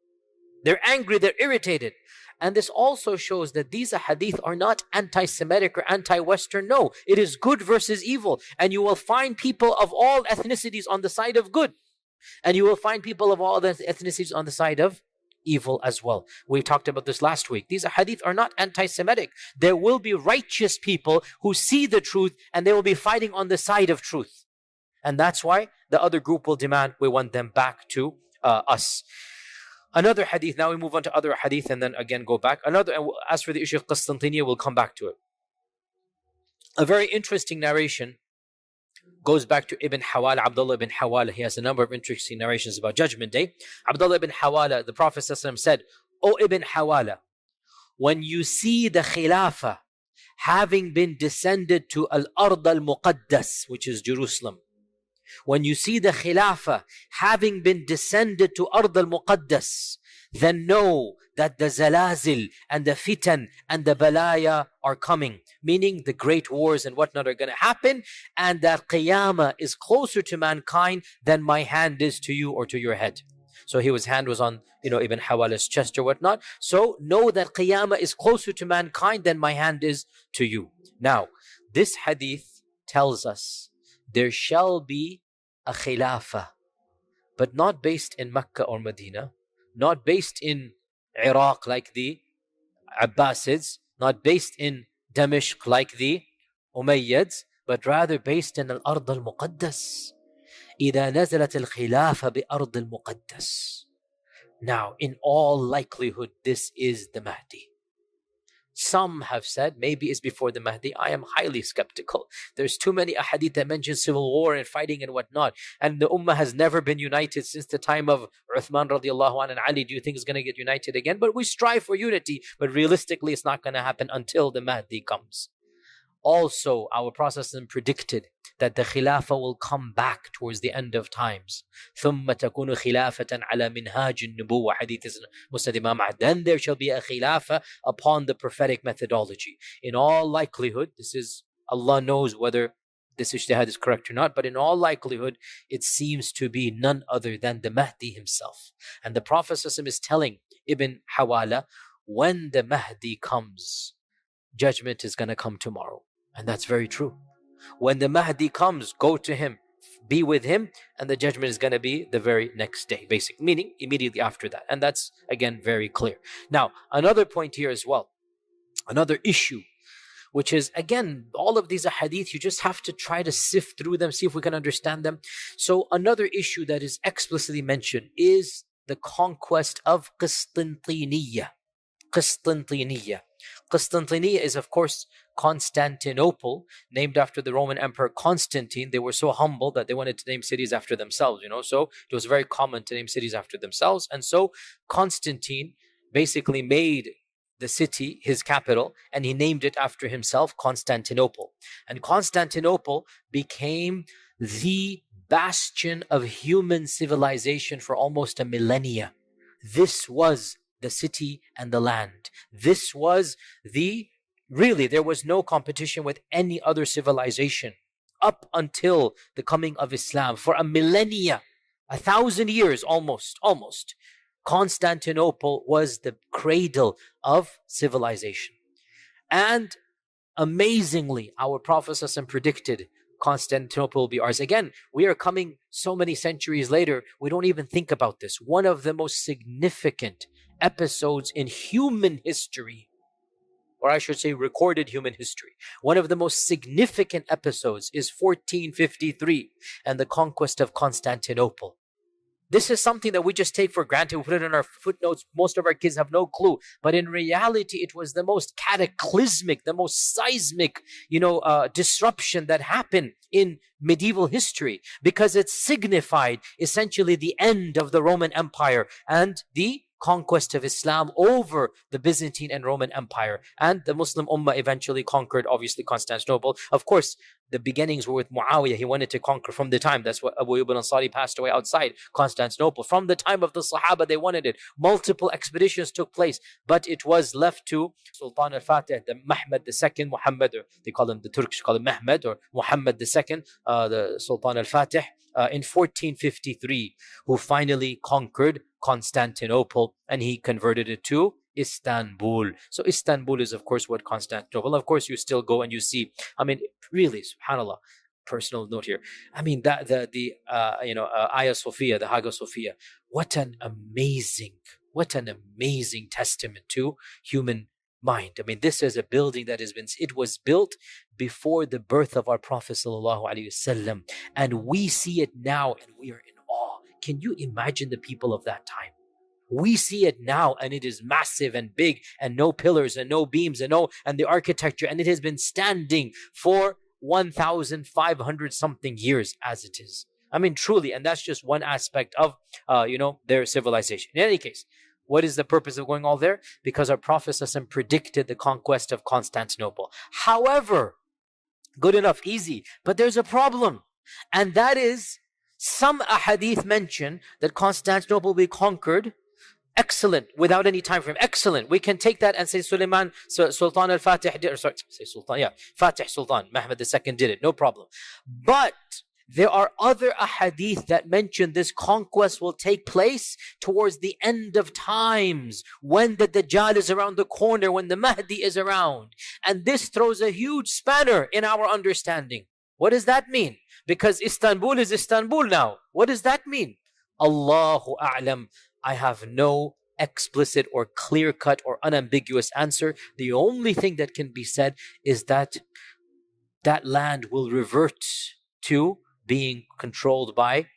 They're angry, they're irritated. And this also shows that these hadith are not anti-Semitic or anti-Western. No, it is good versus evil. And you will find people of all ethnicities on the side of good. And you will find people of all ethnicities on the side of evil as well. We talked about this last week. These hadith are not anti-Semitic. There will be righteous people who see the truth and they will be fighting on the side of truth. And that's why the other group will demand we want them back to us. Another hadith, now we move on to other hadith and then again go back. As for the issue of Constantinople, we'll come back to it. A very interesting narration goes back to Ibn Hawala, Abdullah ibn Hawala. He has a number of interesting narrations about Judgment Day. Abdullah ibn Hawala, the Prophet ﷺ said, O Ibn Hawala, when you see the Khilafah having been descended to Al-Ard al-Muqaddas, which is Jerusalem, when you see the Khilafah having been descended to Ard al-Muqaddas, then know that the Zalazil and the Fitan and the Balaya are coming. Meaning the great wars and whatnot are going to happen, and that Qiyamah is closer to mankind than my hand is to you or to your head. So his hand was on, Ibn Hawala's chest or whatnot. So know that Qiyamah is closer to mankind than my hand is to you. Now, this hadith tells us there shall be a khilafah, but not based in Mecca or Medina, not based in Iraq like the Abbasids, not based in Damashq like the Umayyads, but rather based in Al-Ard al-Muqaddas. إذا نزلت الخلافة بأرض المقدس. Now, in all likelihood, this is the Mahdi. Some have said maybe it's before the Mahdi. I am highly skeptical. There's too many ahadith that mention civil war and fighting and whatnot. And the Ummah has never been united since the time of Uthman radiallahu anhu and Ali. Do you think it's going to get united again? But we strive for unity. But realistically, it's not going to happen until the Mahdi comes. Also, our Prophet predicted that the Khilafah will come back towards the end of times. ثُمَّ تَكُونُ خِلَافَةً عَلَى مِنْهَاجِ النُّبُوَّةِ Hadith is Musnad Imam Ahmad. Then there shall be a Khilafah upon the prophetic methodology. In all likelihood, this is, Allah knows whether this ijtihad is correct or not, but in all likelihood, it seems to be none other than the Mahdi himself. And the Prophet ﷺ is telling Ibn Hawala, when the Mahdi comes, judgment is going to come tomorrow. And that's very true. When the Mahdi comes, go to him, be with him, and the judgment is going to be the very next day, basic meaning immediately after that. And that's again very clear. Now, another point here as well, another issue, which is again, all of these hadith, you just have to try to sift through them, see if we can understand them. So another issue that is explicitly mentioned is the conquest of Qistintiniya. Qistintiniya. Qistintiniya is, of course, Constantinople, named after the Roman Emperor Constantine. They were so humble that they wanted to name cities after themselves, so it was very common to name cities after themselves. And so Constantine basically made the city his capital, and he named it after himself, Constantinople. And Constantinople became the bastion of human civilization for almost a millennia. This was the city and the land. This was really, there was no competition with any other civilization up until the coming of Islam. For a millennia, 1,000 years almost, Constantinople was the cradle of civilization. And amazingly, our Prophet ﷺ predicted Constantinople will be ours. Again, we are coming so many centuries later, we don't even think about this. One of the most significant episodes in human history, or I should say recorded human history, one of the most significant episodes is 1453 and the conquest of Constantinople. This is something that we just take for granted. We put it in our footnotes. Most of our kids have no clue. But in reality, it was the most cataclysmic, the most seismic, disruption that happened in medieval history, because it signified essentially the end of the Roman Empire and the conquest of Islam over the Byzantine and Roman Empire. And the Muslim Ummah eventually conquered, obviously, Constantinople. Of course, the beginnings were with Muawiyah. He wanted to conquer from the time. That's what Abu Ayyub al-Ansari passed away outside Constantinople. From the time of the Sahaba, they wanted it. Multiple expeditions took place, but it was left to Sultan al-Fatih, the Mahmud II, Muhammad, or they call him, the Turks call him Mahmud, or Muhammad II, the Sultan al-Fatih, in 1453, who finally conquered Constantinople, and he converted it to Istanbul. So Istanbul is, of course, what Constantinople. Of course, you still go and you see. I mean, really, subhanallah. Personal note here. I mean, that the Hagia Sophia, the Hagia Sophia. What an amazing testament to human mind. I mean, this is a building that it was built before the birth of our Prophet ﷺ, and we see it now, and we are in awe. Can you imagine the people of that time? We see it now, and it is massive and big, and no pillars and no beams and the architecture, and it has been standing for 1,500 something years as it is. I mean, truly, and that's just one aspect of their civilization. In any case, what is the purpose of going all there? Because our Prophet ﷺ predicted the conquest of Constantinople. However, good enough, easy, but there's a problem, and that is some ahadith mention that Constantinople will be conquered. Excellent, without any time frame. Excellent. We can take that and say Sultan al-Fatih did, Fatih Sultan, Mahmud II did it, no problem. But there are other ahadith that mention this conquest will take place towards the end of times, when the Dajjal is around the corner, when the Mahdi is around. And this throws a huge spanner in our understanding. What does that mean? Because Istanbul is Istanbul now. What does that mean? Allahu A'lam. I have no explicit or clear-cut or unambiguous answer. The only thing that can be said is that that land will revert to being controlled by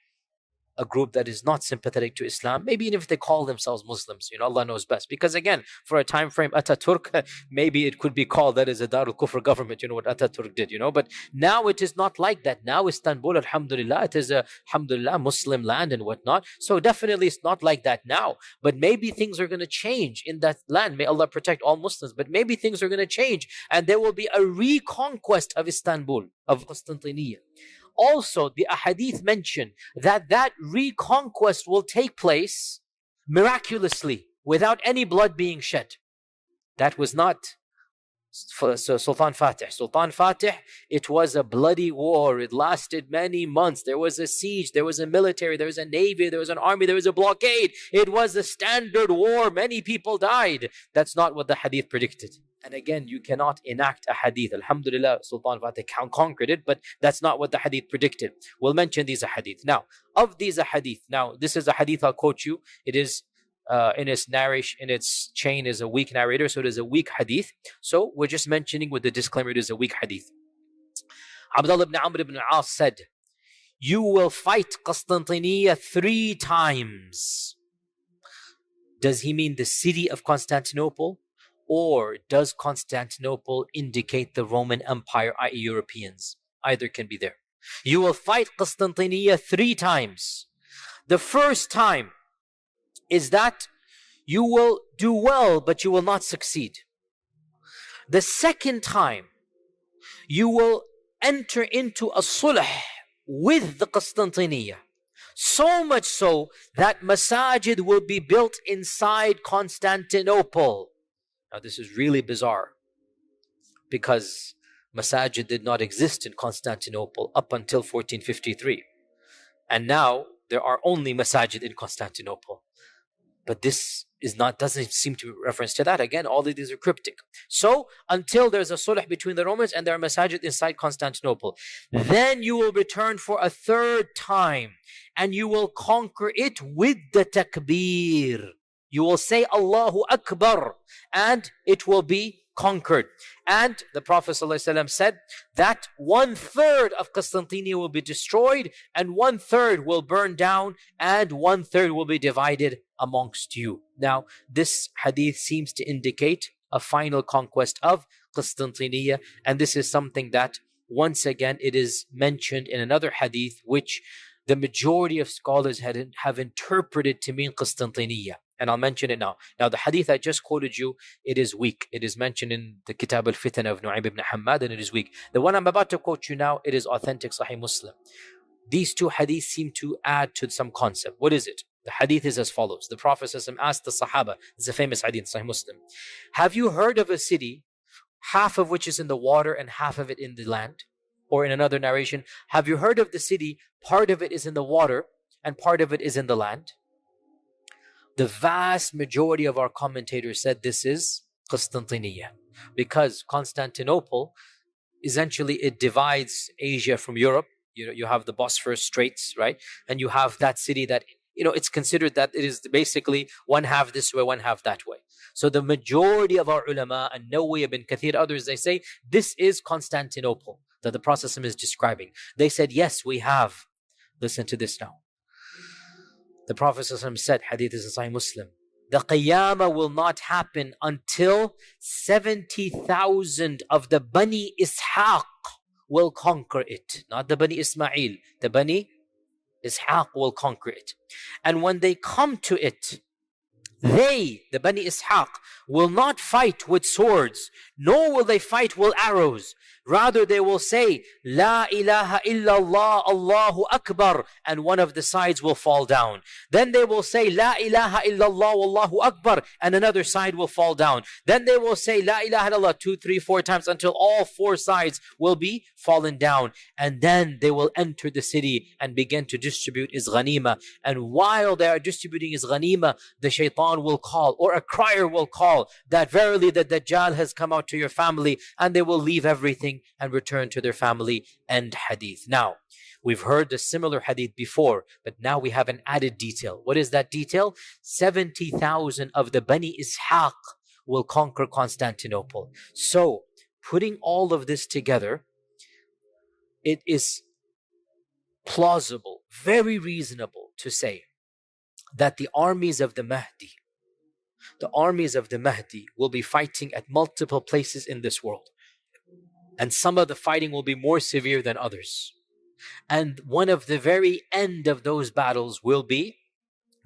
a group that is not sympathetic to Islam, maybe even if they call themselves Muslims, Allah knows best. Because again, for a time frame, Ataturk, maybe it could be called that is a Darul Kufr government, what Ataturk did, but now it is not like that. Now Istanbul, alhamdulillah, it is a, alhamdulillah, Muslim land and whatnot. So definitely it's not like that now. But maybe things are going to change in that land. May Allah protect all Muslims. But maybe things are going to change and there will be a reconquest of Istanbul, of Constantinople. Also, the ahadith mention that that reconquest will take place miraculously, without any blood being shed. That was not Sultan Fatih. Sultan Fatih, it was a bloody war. It lasted many months. There was a siege, there was a military, there was a navy, there was an army, there was a blockade. It was a standard war. Many people died. That's not what the hadith predicted. And again, you cannot enact a hadith. Alhamdulillah, Sultan Fatih conquered it, but that's not what the hadith predicted. We'll mention these hadith. Now, of these hadith, now this is a hadith I'll quote you. It is in its narration, in its chain is a weak narrator, so it is a weak hadith. So we're just mentioning with the disclaimer it is a weak hadith. Abdullah ibn Amr ibn al-As said, "You will fight Constantinople 3 times." Does he mean the city of Constantinople? Or does Constantinople indicate the Roman Empire, i.e. Europeans? Either can be there. You will fight Constantinople 3 times. The first time is that you will do well, but you will not succeed. The second time, you will enter into a sulh with the Constantinople. So much so that masajid will be built inside Constantinople. Now this is really bizarre because masajid did not exist in Constantinople up until 1453. And now there are only masajid in Constantinople. But this doesn't seem to reference to that. Again, all of these are cryptic. So until there's a sulh between the Romans and there are masajid inside Constantinople, then you will return for a 3rd time and you will conquer it with the takbir. You will say Allahu Akbar and it will be conquered. And the Prophet ﷺ said that 1/3 of Constantinople will be destroyed and 1/3 will burn down and 1/3 will be divided amongst you. Now, this hadith seems to indicate a final conquest of Constantinople, and this is something that once again it is mentioned in another hadith which the majority of scholars have interpreted to mean Constantinople. And I'll mention it now. Now, the hadith I just quoted you, it is weak. It is mentioned in the Kitab al-Fitan of Nu'aym ibn Hammad, and it is weak. The one I'm about to quote you now, it is authentic Sahih Muslim. These 2 hadiths seem to add to some concept. What is it? The hadith is as follows. The Prophet ﷺ asked the Sahaba, it's a famous hadith, Sahih Muslim, have you heard of a city, half of which is in the water and half of it in the land? Or in another narration, have you heard of the city, part of it is in the water and part of it is in the land? The vast majority of our commentators said this is Constantinople, because Constantinople, essentially it divides Asia from Europe. You have the Bosphorus Straits, right? And you have that city that, it's considered that it is basically one half this way, one half that way. So the majority of our ulama, and Nawawi ibn Kathir, others, they say this is Constantinople that the Prophet is describing. They said, yes, we have. Listen to this now. The Prophet said, hadith is in Sahih Muslim, the Qiyamah will not happen until 70,000 of the Bani Ishaq will conquer it. Not the Bani Ismail, the Bani Ishaq will conquer it. And when they come to it, they, the Bani Ishaq, will not fight with swords, nor will they fight with arrows. Rather, they will say, La ilaha illallah, Allahu Akbar, and one of the sides will fall down. Then they will say, La ilaha illallah, Allahu Akbar, and another side will fall down. Then they will say, La ilaha illallah, 2, 3, 4 times until all 4 sides will be fallen down. And then they will enter the city and begin to distribute his ghanima. And while they are distributing his ghanima, the shaitan will call, or a crier will call, that verily the Dajjal has come out to your family, and they will leave everything and return to their family. End hadith. Now, we've heard the similar hadith before, but now we have an added detail. What is that detail? 70,000 of the Bani Ishaq will conquer Constantinople. So, putting all of this together, it is plausible, very reasonable, to say that the armies of the Mahdi will be fighting at multiple places in this world. And some of the fighting will be more severe than others. And one of the very end of those battles will be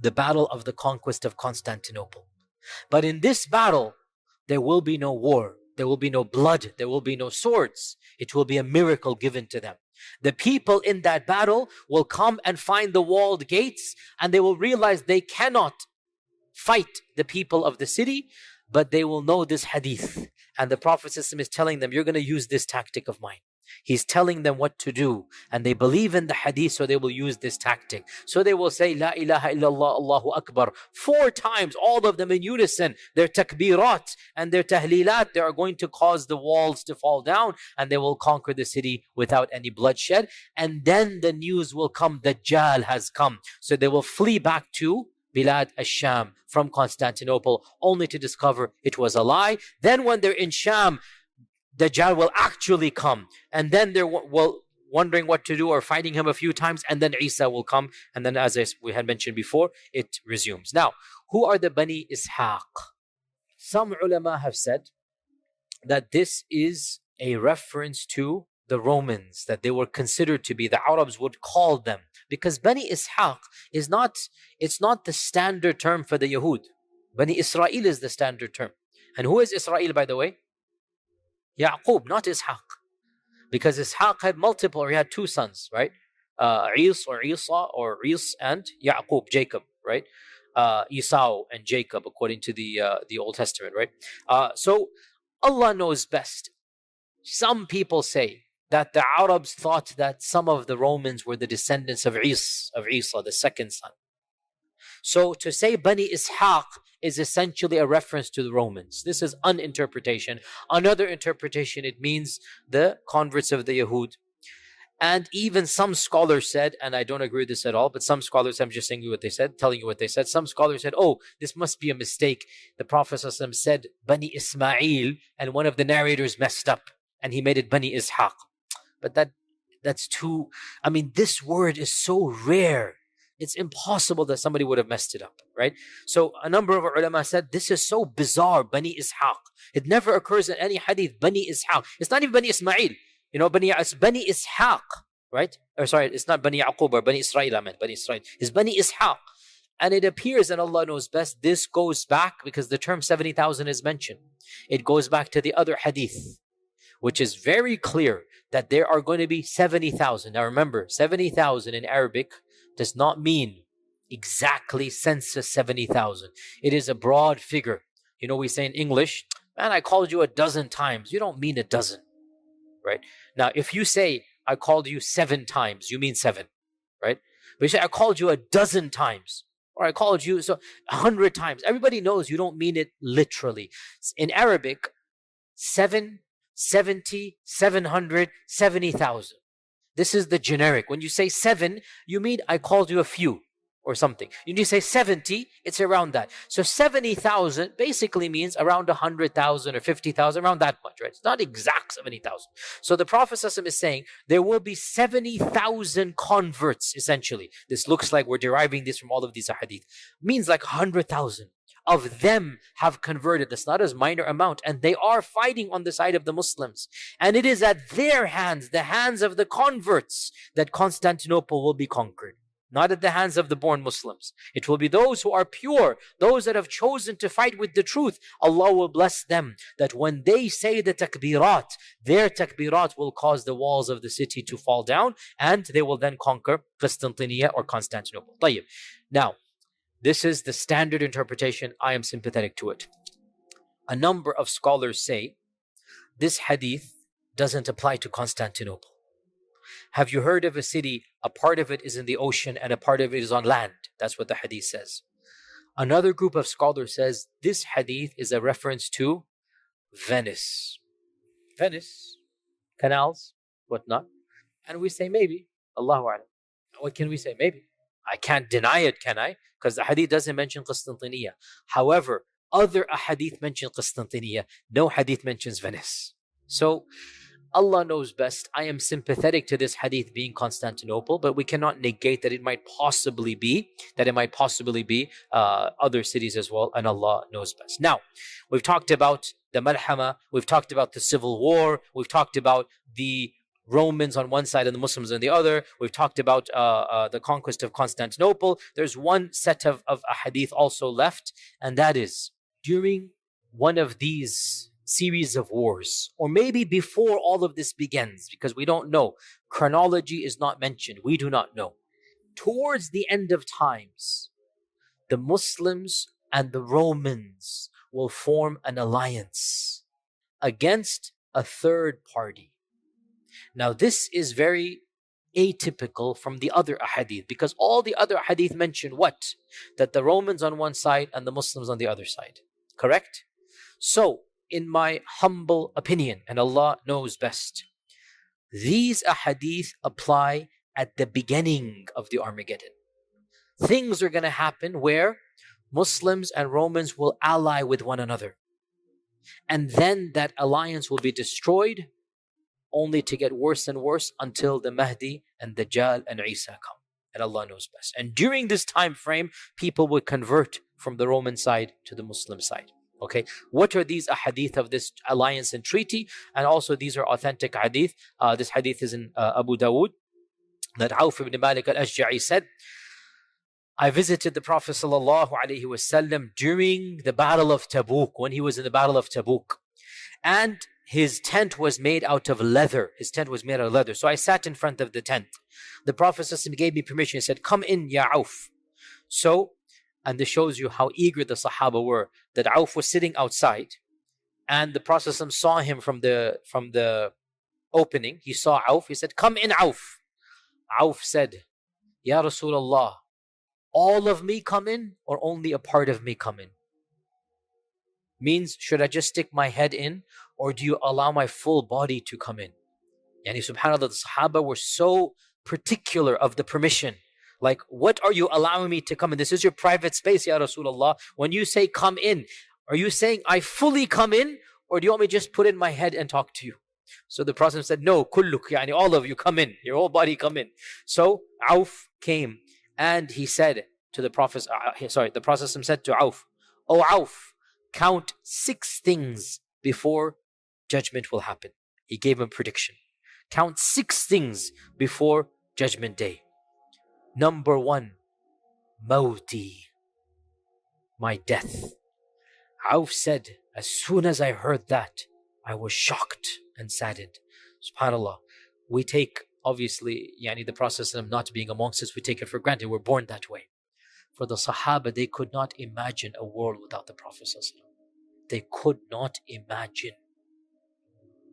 the battle of the conquest of Constantinople. But in this battle, there will be no war, there will be no blood, there will be no swords. It will be a miracle given to them. The people in that battle will come and find the walled gates, and they will realize they cannot fight the people of the city, but they will know this hadith. And the Prophet is telling them, you're going to use this tactic of mine. He's telling them what to do, and they believe in the hadith, so they will use this tactic. So they will say La ilaha illallah Allahu Akbar 4 times, all of them in unison. Their takbirat and their tahlilat, they are going to cause the walls to fall down, and they will conquer the city without any bloodshed. And then the news will come, Dajjal has come. So they will flee back to Bilad al-Sham from Constantinople, only to discover it was a lie. Then when they're in Sham, Dajjal will actually come, and then they're wondering what to do or fighting him a few times, and then Isa will come, and then as we had mentioned before, it resumes. Now, who are the Bani Ishaq? Some ulama have said that this is a reference to the Romans, that they were considered to be, the Arabs would call them, because Bani Ishaq is not the standard term for the Yahud. Bani Israel is the standard term. And who is Israel, by the way? Yaqub, not Ishaq. Because Ishaq had multiple, or he had 2 sons, right? Is or Isa, or Is and Yaqub, Jacob, right? Esau and Jacob, according to the Old Testament, right? So Allah knows best. Some people say that the Arabs thought that some of the Romans were the descendants of Isa, the second son. So to say Bani Ishaq is essentially a reference to the Romans. This is one interpretation. Another interpretation, it means the converts of the Yahud. And even some scholars said, and I don't agree with this at all, but some scholars, I'm just telling you what they said. Some scholars said, oh, this must be a mistake. The Prophet ﷺ said Bani Ismail, and one of the narrators messed up, and he made it Bani Ishaq. But that's too, this word is so rare. It's impossible that somebody would have messed it up, right? So a number of ulama said, this is so bizarre, Bani Ishaq. It never occurs in any hadith, Bani Ishaq. It's not even Bani Ismail. It's Bani Ishaq, right? Or sorry, it's not Bani Yaqub or Bani Israel, I meant Bani Israel. It's Bani Ishaq. And it appears, and Allah knows best, this goes back, because the term 70,000 is mentioned. It goes back to the other hadith, which is very clear that there are going to be 70,000. Now remember, 70,000 in Arabic does not mean exactly census 70,000. It is a broad figure. We say in English, man, I called you a dozen times. You don't mean a dozen, right? Now, if you say, I called you 7 times, you mean 7, right? But you say, I called you a dozen times, or I called you 100 times. Everybody knows you don't mean it literally. In Arabic, 7, 70, 700, 70,000. This is the generic. When you say 7, you mean I called you a few or something. When you say 70, it's around that. So 70,000 basically means around 100,000 or 50,000, around that much, right? It's not exact 70,000. So the Prophet ﷺ is saying there will be 70,000 converts, essentially. This looks like we're deriving this from all of these hadith. Means like 100,000 of them have converted. That's not a minor amount. And they are fighting on the side of the Muslims. And it is at their hands, the hands of the converts, that Constantinople will be conquered. Not at the hands of the born Muslims. It will be those who are pure, those that have chosen to fight with the truth. Allah will bless them, that when they say the takbirat, their takbirat will cause the walls of the city to fall down, and they will then conquer Constantinople or Constantinople. طيب. Now, this is the standard interpretation. I am sympathetic to it. A number of scholars say this hadith doesn't apply to Constantinople. Have you heard of a city, a part of it is in the ocean and a part of it is on land? That's what the hadith says. Another group of scholars says this hadith is a reference to Venice. Venice, canals, whatnot. And we say maybe. Allahu A'lam. What can we say? Maybe. I can't deny it, can I? Because the hadith doesn't mention Constantinople. However, other hadith mention Constantinople. No hadith mentions Venice. So Allah knows best. I am sympathetic to this hadith being Constantinople, but we cannot negate that it might possibly be, other cities as well, and Allah knows best. Now, we've talked about the Malhama, we've talked about the civil war, we've talked about the Romans on one side and the Muslims on the other. We've talked about the conquest of Constantinople. There's one set of hadith also left, and that is during one of these series of wars, or maybe before all of this begins, because we don't know. Chronology is not mentioned. We do not know. Towards the end of times, the Muslims and the Romans will form an alliance against a third party. Now, this is very atypical from the other ahadith, because all the other ahadith mention what? That the Romans on one side and the Muslims on the other side. Correct? So, in my humble opinion, and Allah knows best, these ahadith apply at the beginning of the Armageddon. Things are going to happen where Muslims and Romans will ally with one another. And then that alliance will be destroyed, only to get worse and worse until the Mahdi and Dajjal and Isa come. And Allah knows best. And during this time frame, people will convert from the Roman side to the Muslim side. Okay, what are these ahadith of this alliance and treaty? And also these are authentic hadith. This hadith is in Abu Dawood, that Auf ibn Malik al-Ashja'i said, I visited the Prophet ﷺ during the Battle of Tabuk, when he was in the Battle of Tabuk. And his tent was made out of leather. So I sat in front of the tent. The Prophet ﷺ gave me permission. He said, come in, Ya Auf. So, and this shows you how eager the Sahaba were, that Auf was sitting outside, and the Prophet ﷺ saw him from the opening. He saw Auf. He said, come in, Auf. Auf said, Ya Rasulullah, all of me come in or only a part of me come in? Means, should I just stick my head in, or do you allow my full body to come in? Yani subhanAllah, the Sahaba were so particular of the permission. Like, what are you allowing me to come in? This is your private space, Ya Rasulullah. When you say come in, are you saying I fully come in, or do you want me to just put in my head and talk to you? So the Prophet said, no, kulluk, yani all of you come in, your whole body come in. So Auf came and he said to the Prophet, the Prophet said to Auf, O Auf, count 6 things before judgment will happen. He gave him prediction. Count 6 things before judgment day. Number 1, Mawti, my death. Auf said, as soon as I heard that, I was shocked and saddened. SubhanAllah, we take, obviously, the process of not being amongst us, we take it for granted. We're born that way. For the Sahaba, they could not imagine a world without the Prophet. They could not imagine.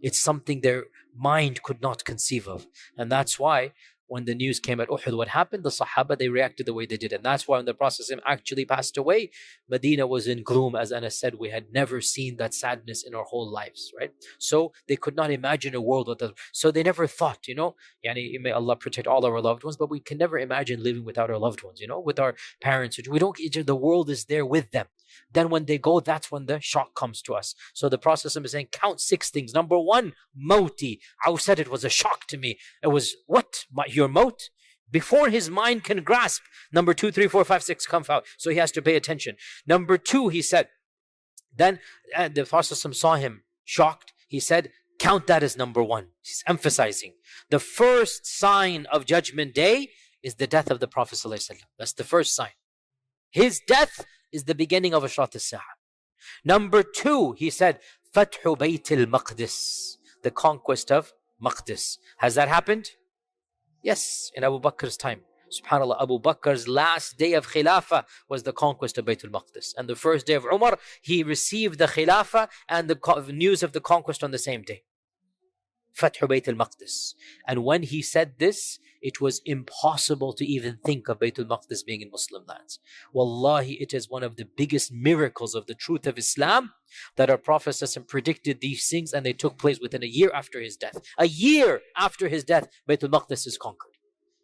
It's something their mind could not conceive of. And that's why when the news came at Uhud, what happened? The Sahaba, they reacted the way they did. And that's why when the Prophet actually passed away, Medina was in gloom. As Anas said, we had never seen that sadness in our whole lives, right? So they could not imagine a world without. So they never thought, may Allah protect all our loved ones, but we can never imagine living without our loved ones, with our parents. We don't, the world is there with them. Then when they go, that's when the shock comes to us. So the Prophet is saying, count 6 things. Number 1, Mawti. I said it was a shock to me. It was, what? Your maut? Before his mind can grasp. Number 2, 3, 4, 5, 6 come out. So he has to pay attention. Number 2, he said, then the Prophet saw him shocked. He said, count that as number 1. He's emphasizing. The first sign of Judgment Day is the death of the Prophet ﷺ. That's the first sign. His death is the beginning of Ashrat al-Sa'ah. Number 2, he said, Fathu Bayt al-Maqdis, the conquest of Maqdis. Has that happened? Yes, in Abu Bakr's time. SubhanAllah, Abu Bakr's last day of Khilafah was the conquest of Bayt al-Maqdis. And the first day of Umar, he received the Khilafah and the news of the conquest on the same day. Fathu Bayt al-Maqdis. And when he said this, it was impossible to even think of Bayt al-Maqdis being in Muslim lands. Wallahi, it is one of the biggest miracles of the truth of Islam that our Prophet predicted these things, and they took place within a year after his death. A year after his death, Bayt al-Maqdis is conquered.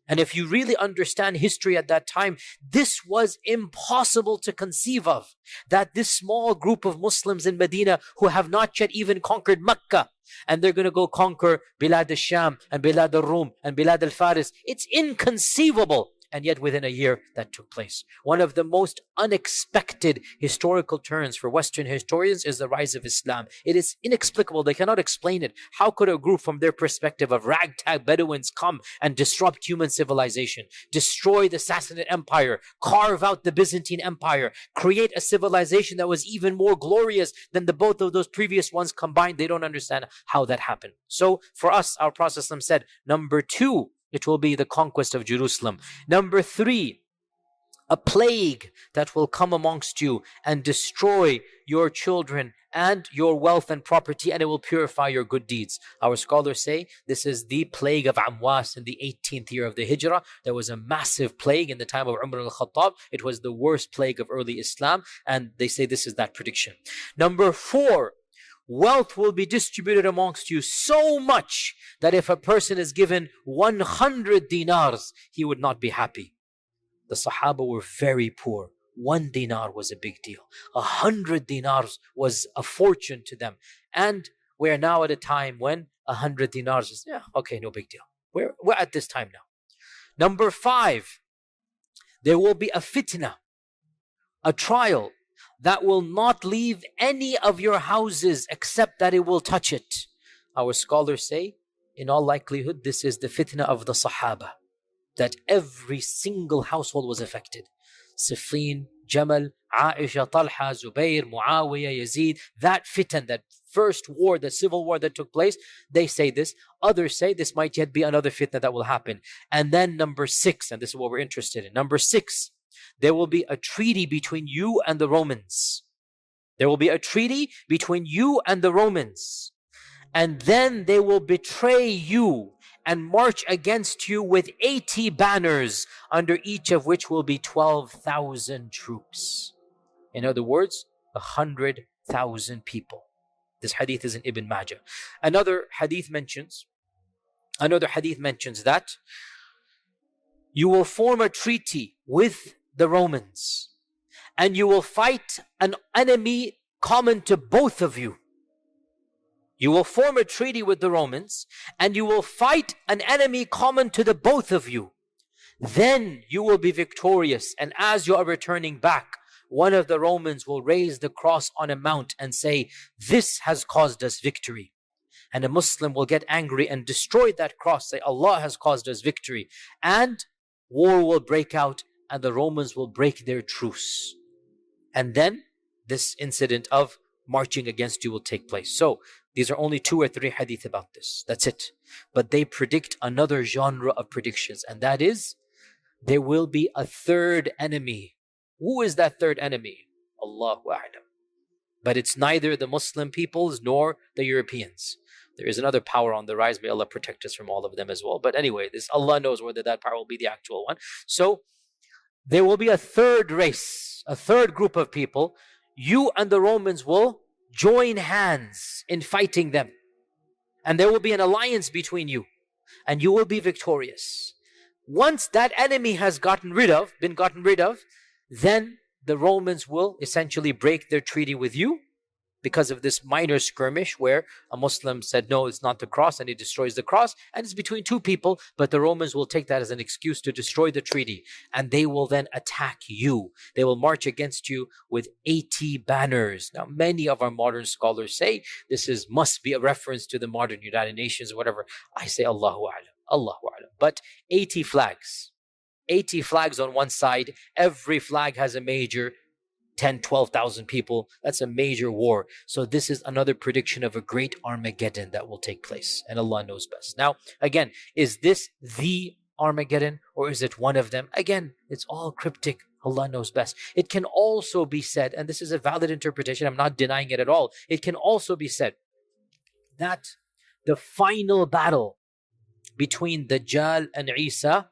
And if you really understand history at that time, this was impossible to conceive of. That this small group of Muslims in Medina who have not yet even conquered Mecca, and they're going to go conquer Bilad al-Sham and Bilad al-Rum and Bilad al-Faris. It's inconceivable. And yet within a year that took place. One of the most unexpected historical turns for Western historians is the rise of Islam. It is inexplicable. They cannot explain it. How could a group from their perspective of ragtag Bedouins come and disrupt human civilization, destroy the Sassanid Empire, carve out the Byzantine Empire, create a civilization that was even more glorious than the both of those previous ones combined? They don't understand how that happened. So for us, our Prophet said, number 2, it will be the conquest of Jerusalem. Number 3, a plague that will come amongst you and destroy your children and your wealth and property, and it will purify your good deeds. Our scholars say this is the plague of Amwas in the 18th year of the Hijrah. There was a massive plague in the time of Umar al-Khattab. It was the worst plague of early Islam, and they say this is that prediction. Number 4, wealth will be distributed amongst you so much that if a person is given 100 dinars, he would not be happy. The Sahaba were very poor. 1 dinar was a big deal. 100 dinars was a fortune to them. And we're now at a time when 100 dinars is, okay, no big deal. We're at this time now. Number 5, there will be a fitna, a trial, that will not leave any of your houses except that it will touch it. Our scholars say, in all likelihood, this is the fitna of the Sahaba, that every single household was affected. Siffin, Jamal, Aisha, Talha, Zubair, Muawiyah, Yazid, that fitan, that first war, the civil war that took place, they say this. Others say this might yet be another fitna that will happen. And then number 6, and this is what we're interested in. Number 6, there will be a treaty between you and the Romans. There will be a treaty between you and the Romans. And then they will betray you and march against you with 80 banners, under each of which will be 12,000 troops. In other words, 100,000 people. This hadith is in Ibn Majah. Another hadith mentions that you will form a treaty with the Romans, and you will fight an enemy common to both of you. You will form a treaty with the Romans, and you will fight an enemy common to the both of you. Then you will be victorious, and as you are returning back, one of the Romans will raise the cross on a mount and say, "This has caused us victory." And a Muslim will get angry and destroy that cross, say, "Allah has caused us victory." And war will break out, and the Romans will break their truce. And then this incident of marching against you will take place. So these are only 2 or 3 hadith about this. That's it. But they predict another genre of predictions, and that is, there will be a third enemy. Who is that third enemy? Allahu A'lam. But it's neither the Muslim peoples nor the Europeans. There is another power on the rise. May Allah protect us from all of them as well. But anyway, this Allah knows whether that power will be the actual one. So there will be a third race, a third group of people. You and the Romans will join hands in fighting them. And there will be an alliance between you. And you will be victorious. Once that enemy has been gotten rid of, then the Romans will essentially break their treaty with you because of this minor skirmish where a Muslim said, "No, it's not the cross," and he destroys the cross, and it's between 2 people, but the Romans will take that as an excuse to destroy the treaty, and they will then attack you. They will march against you with 80 banners. Now, many of our modern scholars say this must be a reference to the modern United Nations or whatever. I say Allahu A'lam, Allahu A'lam. But 80 flags. 80 flags on one side. Every flag has a major 10, 12,000 people. That's a major war. So this is another prediction of a great Armageddon that will take place. And Allah knows best. Now, again, is this the Armageddon or is it one of them? Again, it's all cryptic. Allah knows best. It can also be said, and this is a valid interpretation, I'm not denying it at all. It can also be said that the final battle between Dajjal and Isa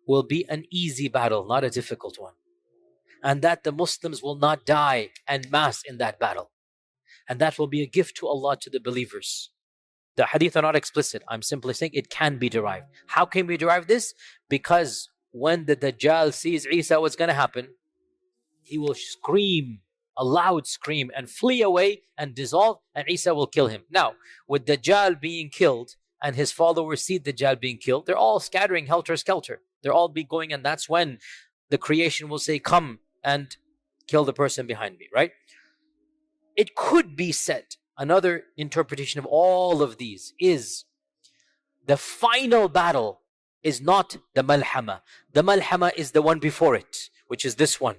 will be an easy battle, not a difficult one. And that the Muslims will not die en masse in that battle. And that will be a gift to Allah to the believers. The hadith are not explicit. I'm simply saying it can be derived. How can we derive this? Because when the Dajjal sees Isa, what's going to happen? He will scream, a loud scream, and flee away and dissolve, and Isa will kill him. Now, with Dajjal being killed and his followers see Dajjal being killed, they're all scattering helter-skelter. They're all be going, and that's when the creation will say, come and kill the person behind me, right? It could be said, another interpretation of all of these is the final battle is not the Malhama. The Malhama is the one before it, which is this one.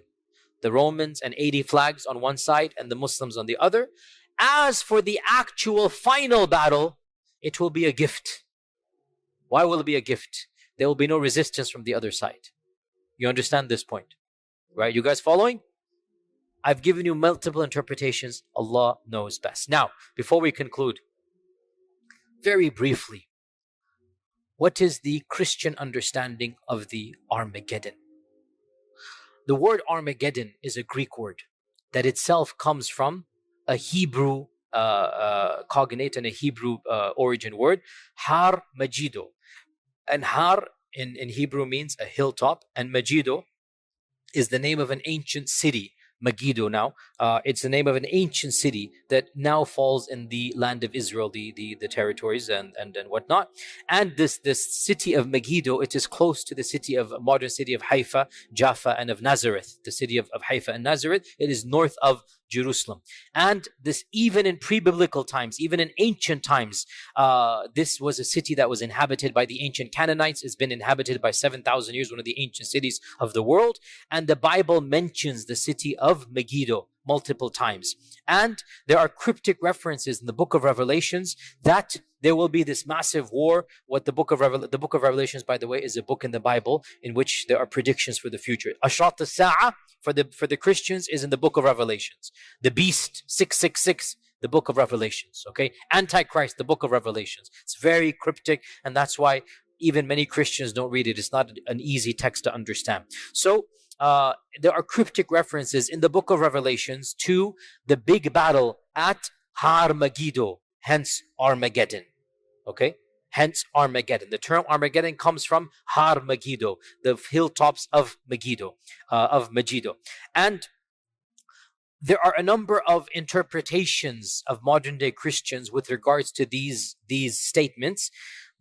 The Romans and 80 flags on one side and the Muslims on the other. As for the actual final battle, it will be a gift. Why will it be a gift? There will be no resistance from the other side. You understand this point, right? You guys following? I've given you multiple interpretations. Allah knows best. Now, before we conclude, very briefly, what is the Christian understanding of the Armageddon? The word Armageddon is a Greek word that itself comes from a Hebrew cognate and a Hebrew origin word, Har Majido. And Har in Hebrew means a hilltop, and Majido is the name of an ancient city. Megiddo now. It's the name of an ancient city that now falls in the land of Israel, the territories and whatnot. And this city of Megiddo, it is close to the city of modern city of Haifa, Jaffa, and of Nazareth. The city of Haifa and Nazareth. It is north of Jerusalem. And this, even in pre-biblical times, even in ancient times, this was a city that was inhabited by the ancient Canaanites. It's been inhabited by 7,000 years, one of the ancient cities of the world. And the Bible mentions the city of Megiddo multiple times. And there are cryptic references in the book of Revelations that there will be this massive war. What the book of Revelations, by the way, is a book in the Bible in which there are predictions for the future. Ashrat al-Sa'a for the Christians is in the book of Revelations. The beast 666, the book of Revelations. Okay, Antichrist, the book of Revelations. It's very cryptic, and that's why even many Christians don't read it. It's not an easy text to understand. So there are cryptic references in the book of Revelations to the big battle at Har Megiddo, hence Armageddon. Okay, hence Armageddon. The term Armageddon comes from Har Megiddo, the hilltops of Megiddo, and there are a number of interpretations of modern day Christians with regards to these statements.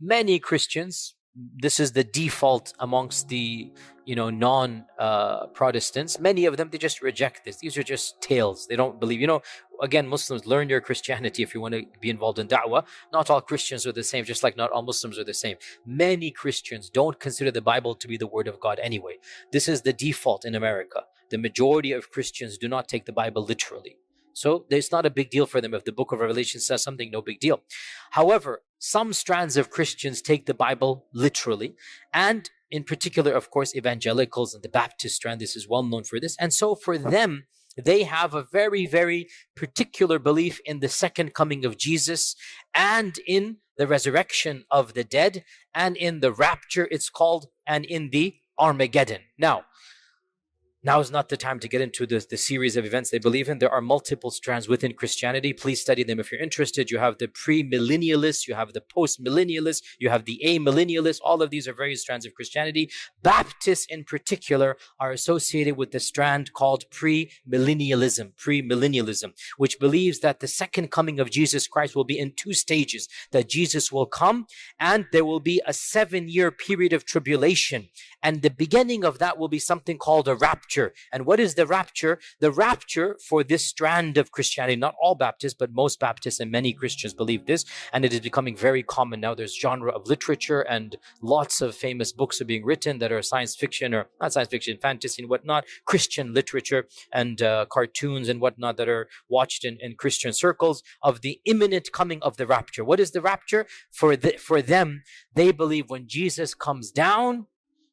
Many Christians, this is the default amongst the non-Protestants. Many of them, they just reject this. These are just tales. They don't believe. Again, Muslims, learn your Christianity if you want to be involved in da'wah. Not all Christians are the same, just like not all Muslims are the same. Many Christians don't consider the Bible to be the word of God anyway. This is the default in America. The majority of Christians do not take the Bible literally. So it's not a big deal for them. If the book of Revelation says something, no big deal. However, some strands of Christians take the Bible literally. And in particular, of course, evangelicals and the Baptist strand, this is well known for this. And so for them, they have a very, very particular belief in the second coming of Jesus and in the resurrection of the dead and in the rapture, it's called, and in the Armageddon. Now is not the time to get into the series of events they believe in. There are multiple strands within Christianity. Please study them if you're interested. You have the pre-millennialists, you have the post-millennialists, you have the amillennialists. All of these are various strands of Christianity. Baptists in particular are associated with the strand called premillennialism, which believes that the second coming of Jesus Christ will be in two stages, that Jesus will come and there will be a 7-year period of tribulation. And the beginning of that will be something called a rapture. And what is the rapture? The rapture for this strand of Christianity, not all Baptists, but most Baptists and many Christians believe this, and it is becoming very common now. There's genre of literature and lots of famous books are being written that are science fiction, or not science fiction, fantasy and whatnot, Christian literature and cartoons and whatnot that are watched in Christian circles of the imminent coming of the rapture. What is the rapture? For them, they believe when Jesus comes down,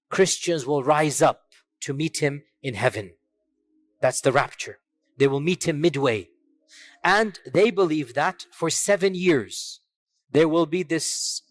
Christians will rise up to meet him in heaven. That's the rapture. They will meet him midway. And they believe that for 7 years, There will be this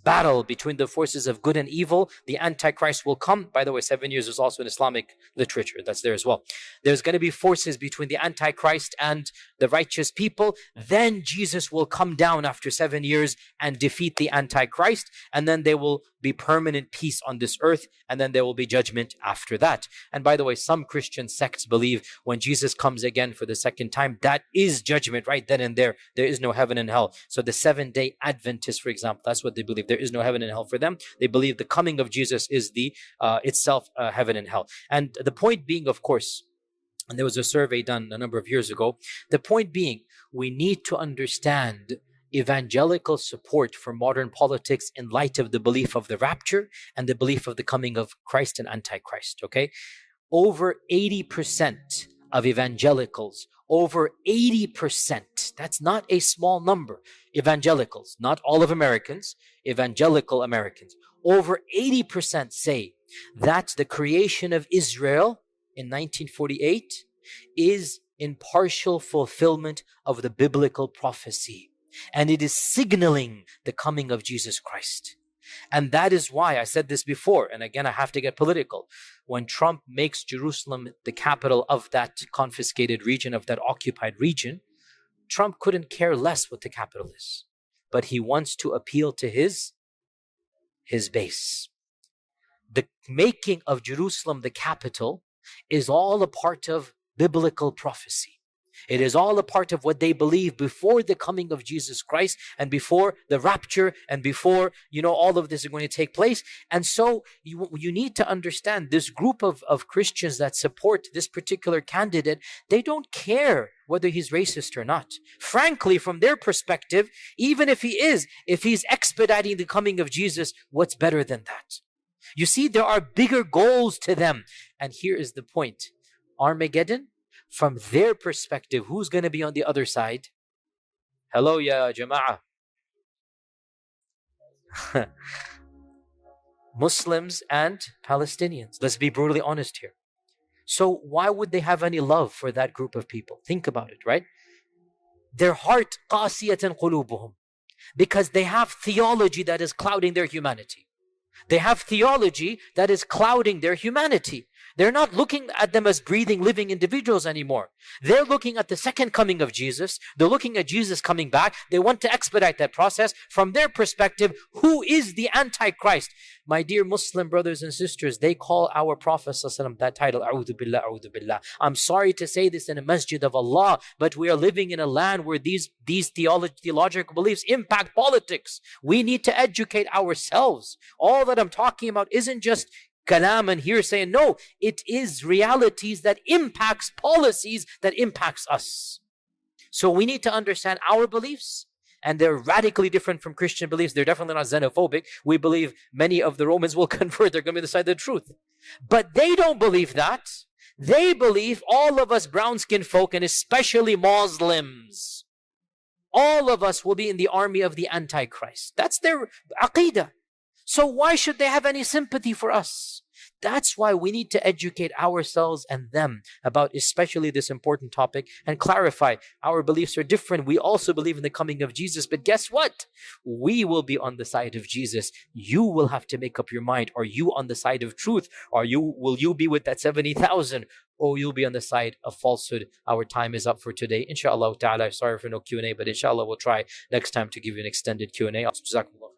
battle between the forces of good and evil. The Antichrist will come. By the way, 7 years is also in Islamic literature. That's there as well. There's going to be forces between the Antichrist and the righteous people. Then Jesus will come down after 7 years and defeat the Antichrist. And then there will be permanent peace on this earth. And then there will be judgment after that. And by the way, some Christian sects believe when Jesus comes again for the second time, that is judgment right then and there. There is no heaven and hell. So the 7-day Adventists, for example, that's what they believe. There is no heaven and hell for them. They believe the coming of Jesus is the itself heaven and hell. And the point being, of course, and there was a survey done a number of years ago, the point being, we need to understand evangelical support for modern politics in light of the belief of the rapture and the belief of the coming of Christ and Antichrist, okay? Over 80% of evangelicals, over 80%, that's not a small number, evangelicals, not all of Americans, evangelical Americans, over 80% say that the creation of Israel in 1948 is in partial fulfillment of the biblical prophecy. And it is signaling the coming of Jesus Christ. And that is why I said this before, and again, I have to get political. When Trump makes Jerusalem the capital of that confiscated region, of that occupied region, Trump couldn't care less what the capital is. But he wants to appeal to his base. The making of Jerusalem the capital is all a part of biblical prophecy. It is all a part of what they believe before the coming of Jesus Christ and before the rapture and before, all of this is going to take place. And so you need to understand this group of Christians that support this particular candidate, they don't care whether he's racist or not. Frankly, from their perspective, even if he's expediting the coming of Jesus, what's better than that? You see, there are bigger goals to them. And here is the point. Armageddon, from their perspective, who's going to be on the other side? Hello, ya jama'ah. Muslims and Palestinians. Let's be brutally honest here. So why would they have any love for that group of people? Think about it, right? Their heart, qasiyatan qulubuhum, because they have theology that is clouding their humanity. They have theology that is clouding their humanity. They're not looking at them as breathing, living individuals anymore. They're looking at the second coming of Jesus. They're looking at Jesus coming back. They want to expedite that process. From their perspective, who is the Antichrist? My dear Muslim brothers and sisters, they call our Prophet ﷺ that title, A'udhu Billah, A'udhu Billah. I'm sorry to say this in a masjid of Allah, but we are living in a land where these theological beliefs impact politics. We need to educate ourselves. All that I'm talking about isn't just kalam and hearsay. No, it is realities that impacts policies that impacts us. So we need to understand our beliefs, and they're radically different from Christian beliefs. They're definitely not xenophobic. We believe many of the Romans will convert. They're going to be on the side of the truth. But they don't believe that. They believe all of us brown-skinned folk, and especially Muslims, all of us will be in the army of the Antichrist. That's their aqidah. So why should they have any sympathy for us? That's why we need to educate ourselves and them about especially this important topic and clarify our beliefs are different. We also believe in the coming of Jesus, but guess what? We will be on the side of Jesus. You will have to make up your mind. Are you on the side of truth? Will you be with that 70,000? Or you'll be on the side of falsehood? Our time is up for today. Inshallah ta'ala. Sorry for no Q&A, but inshallah we'll try next time to give you an extended Q&A. Jazakumullah.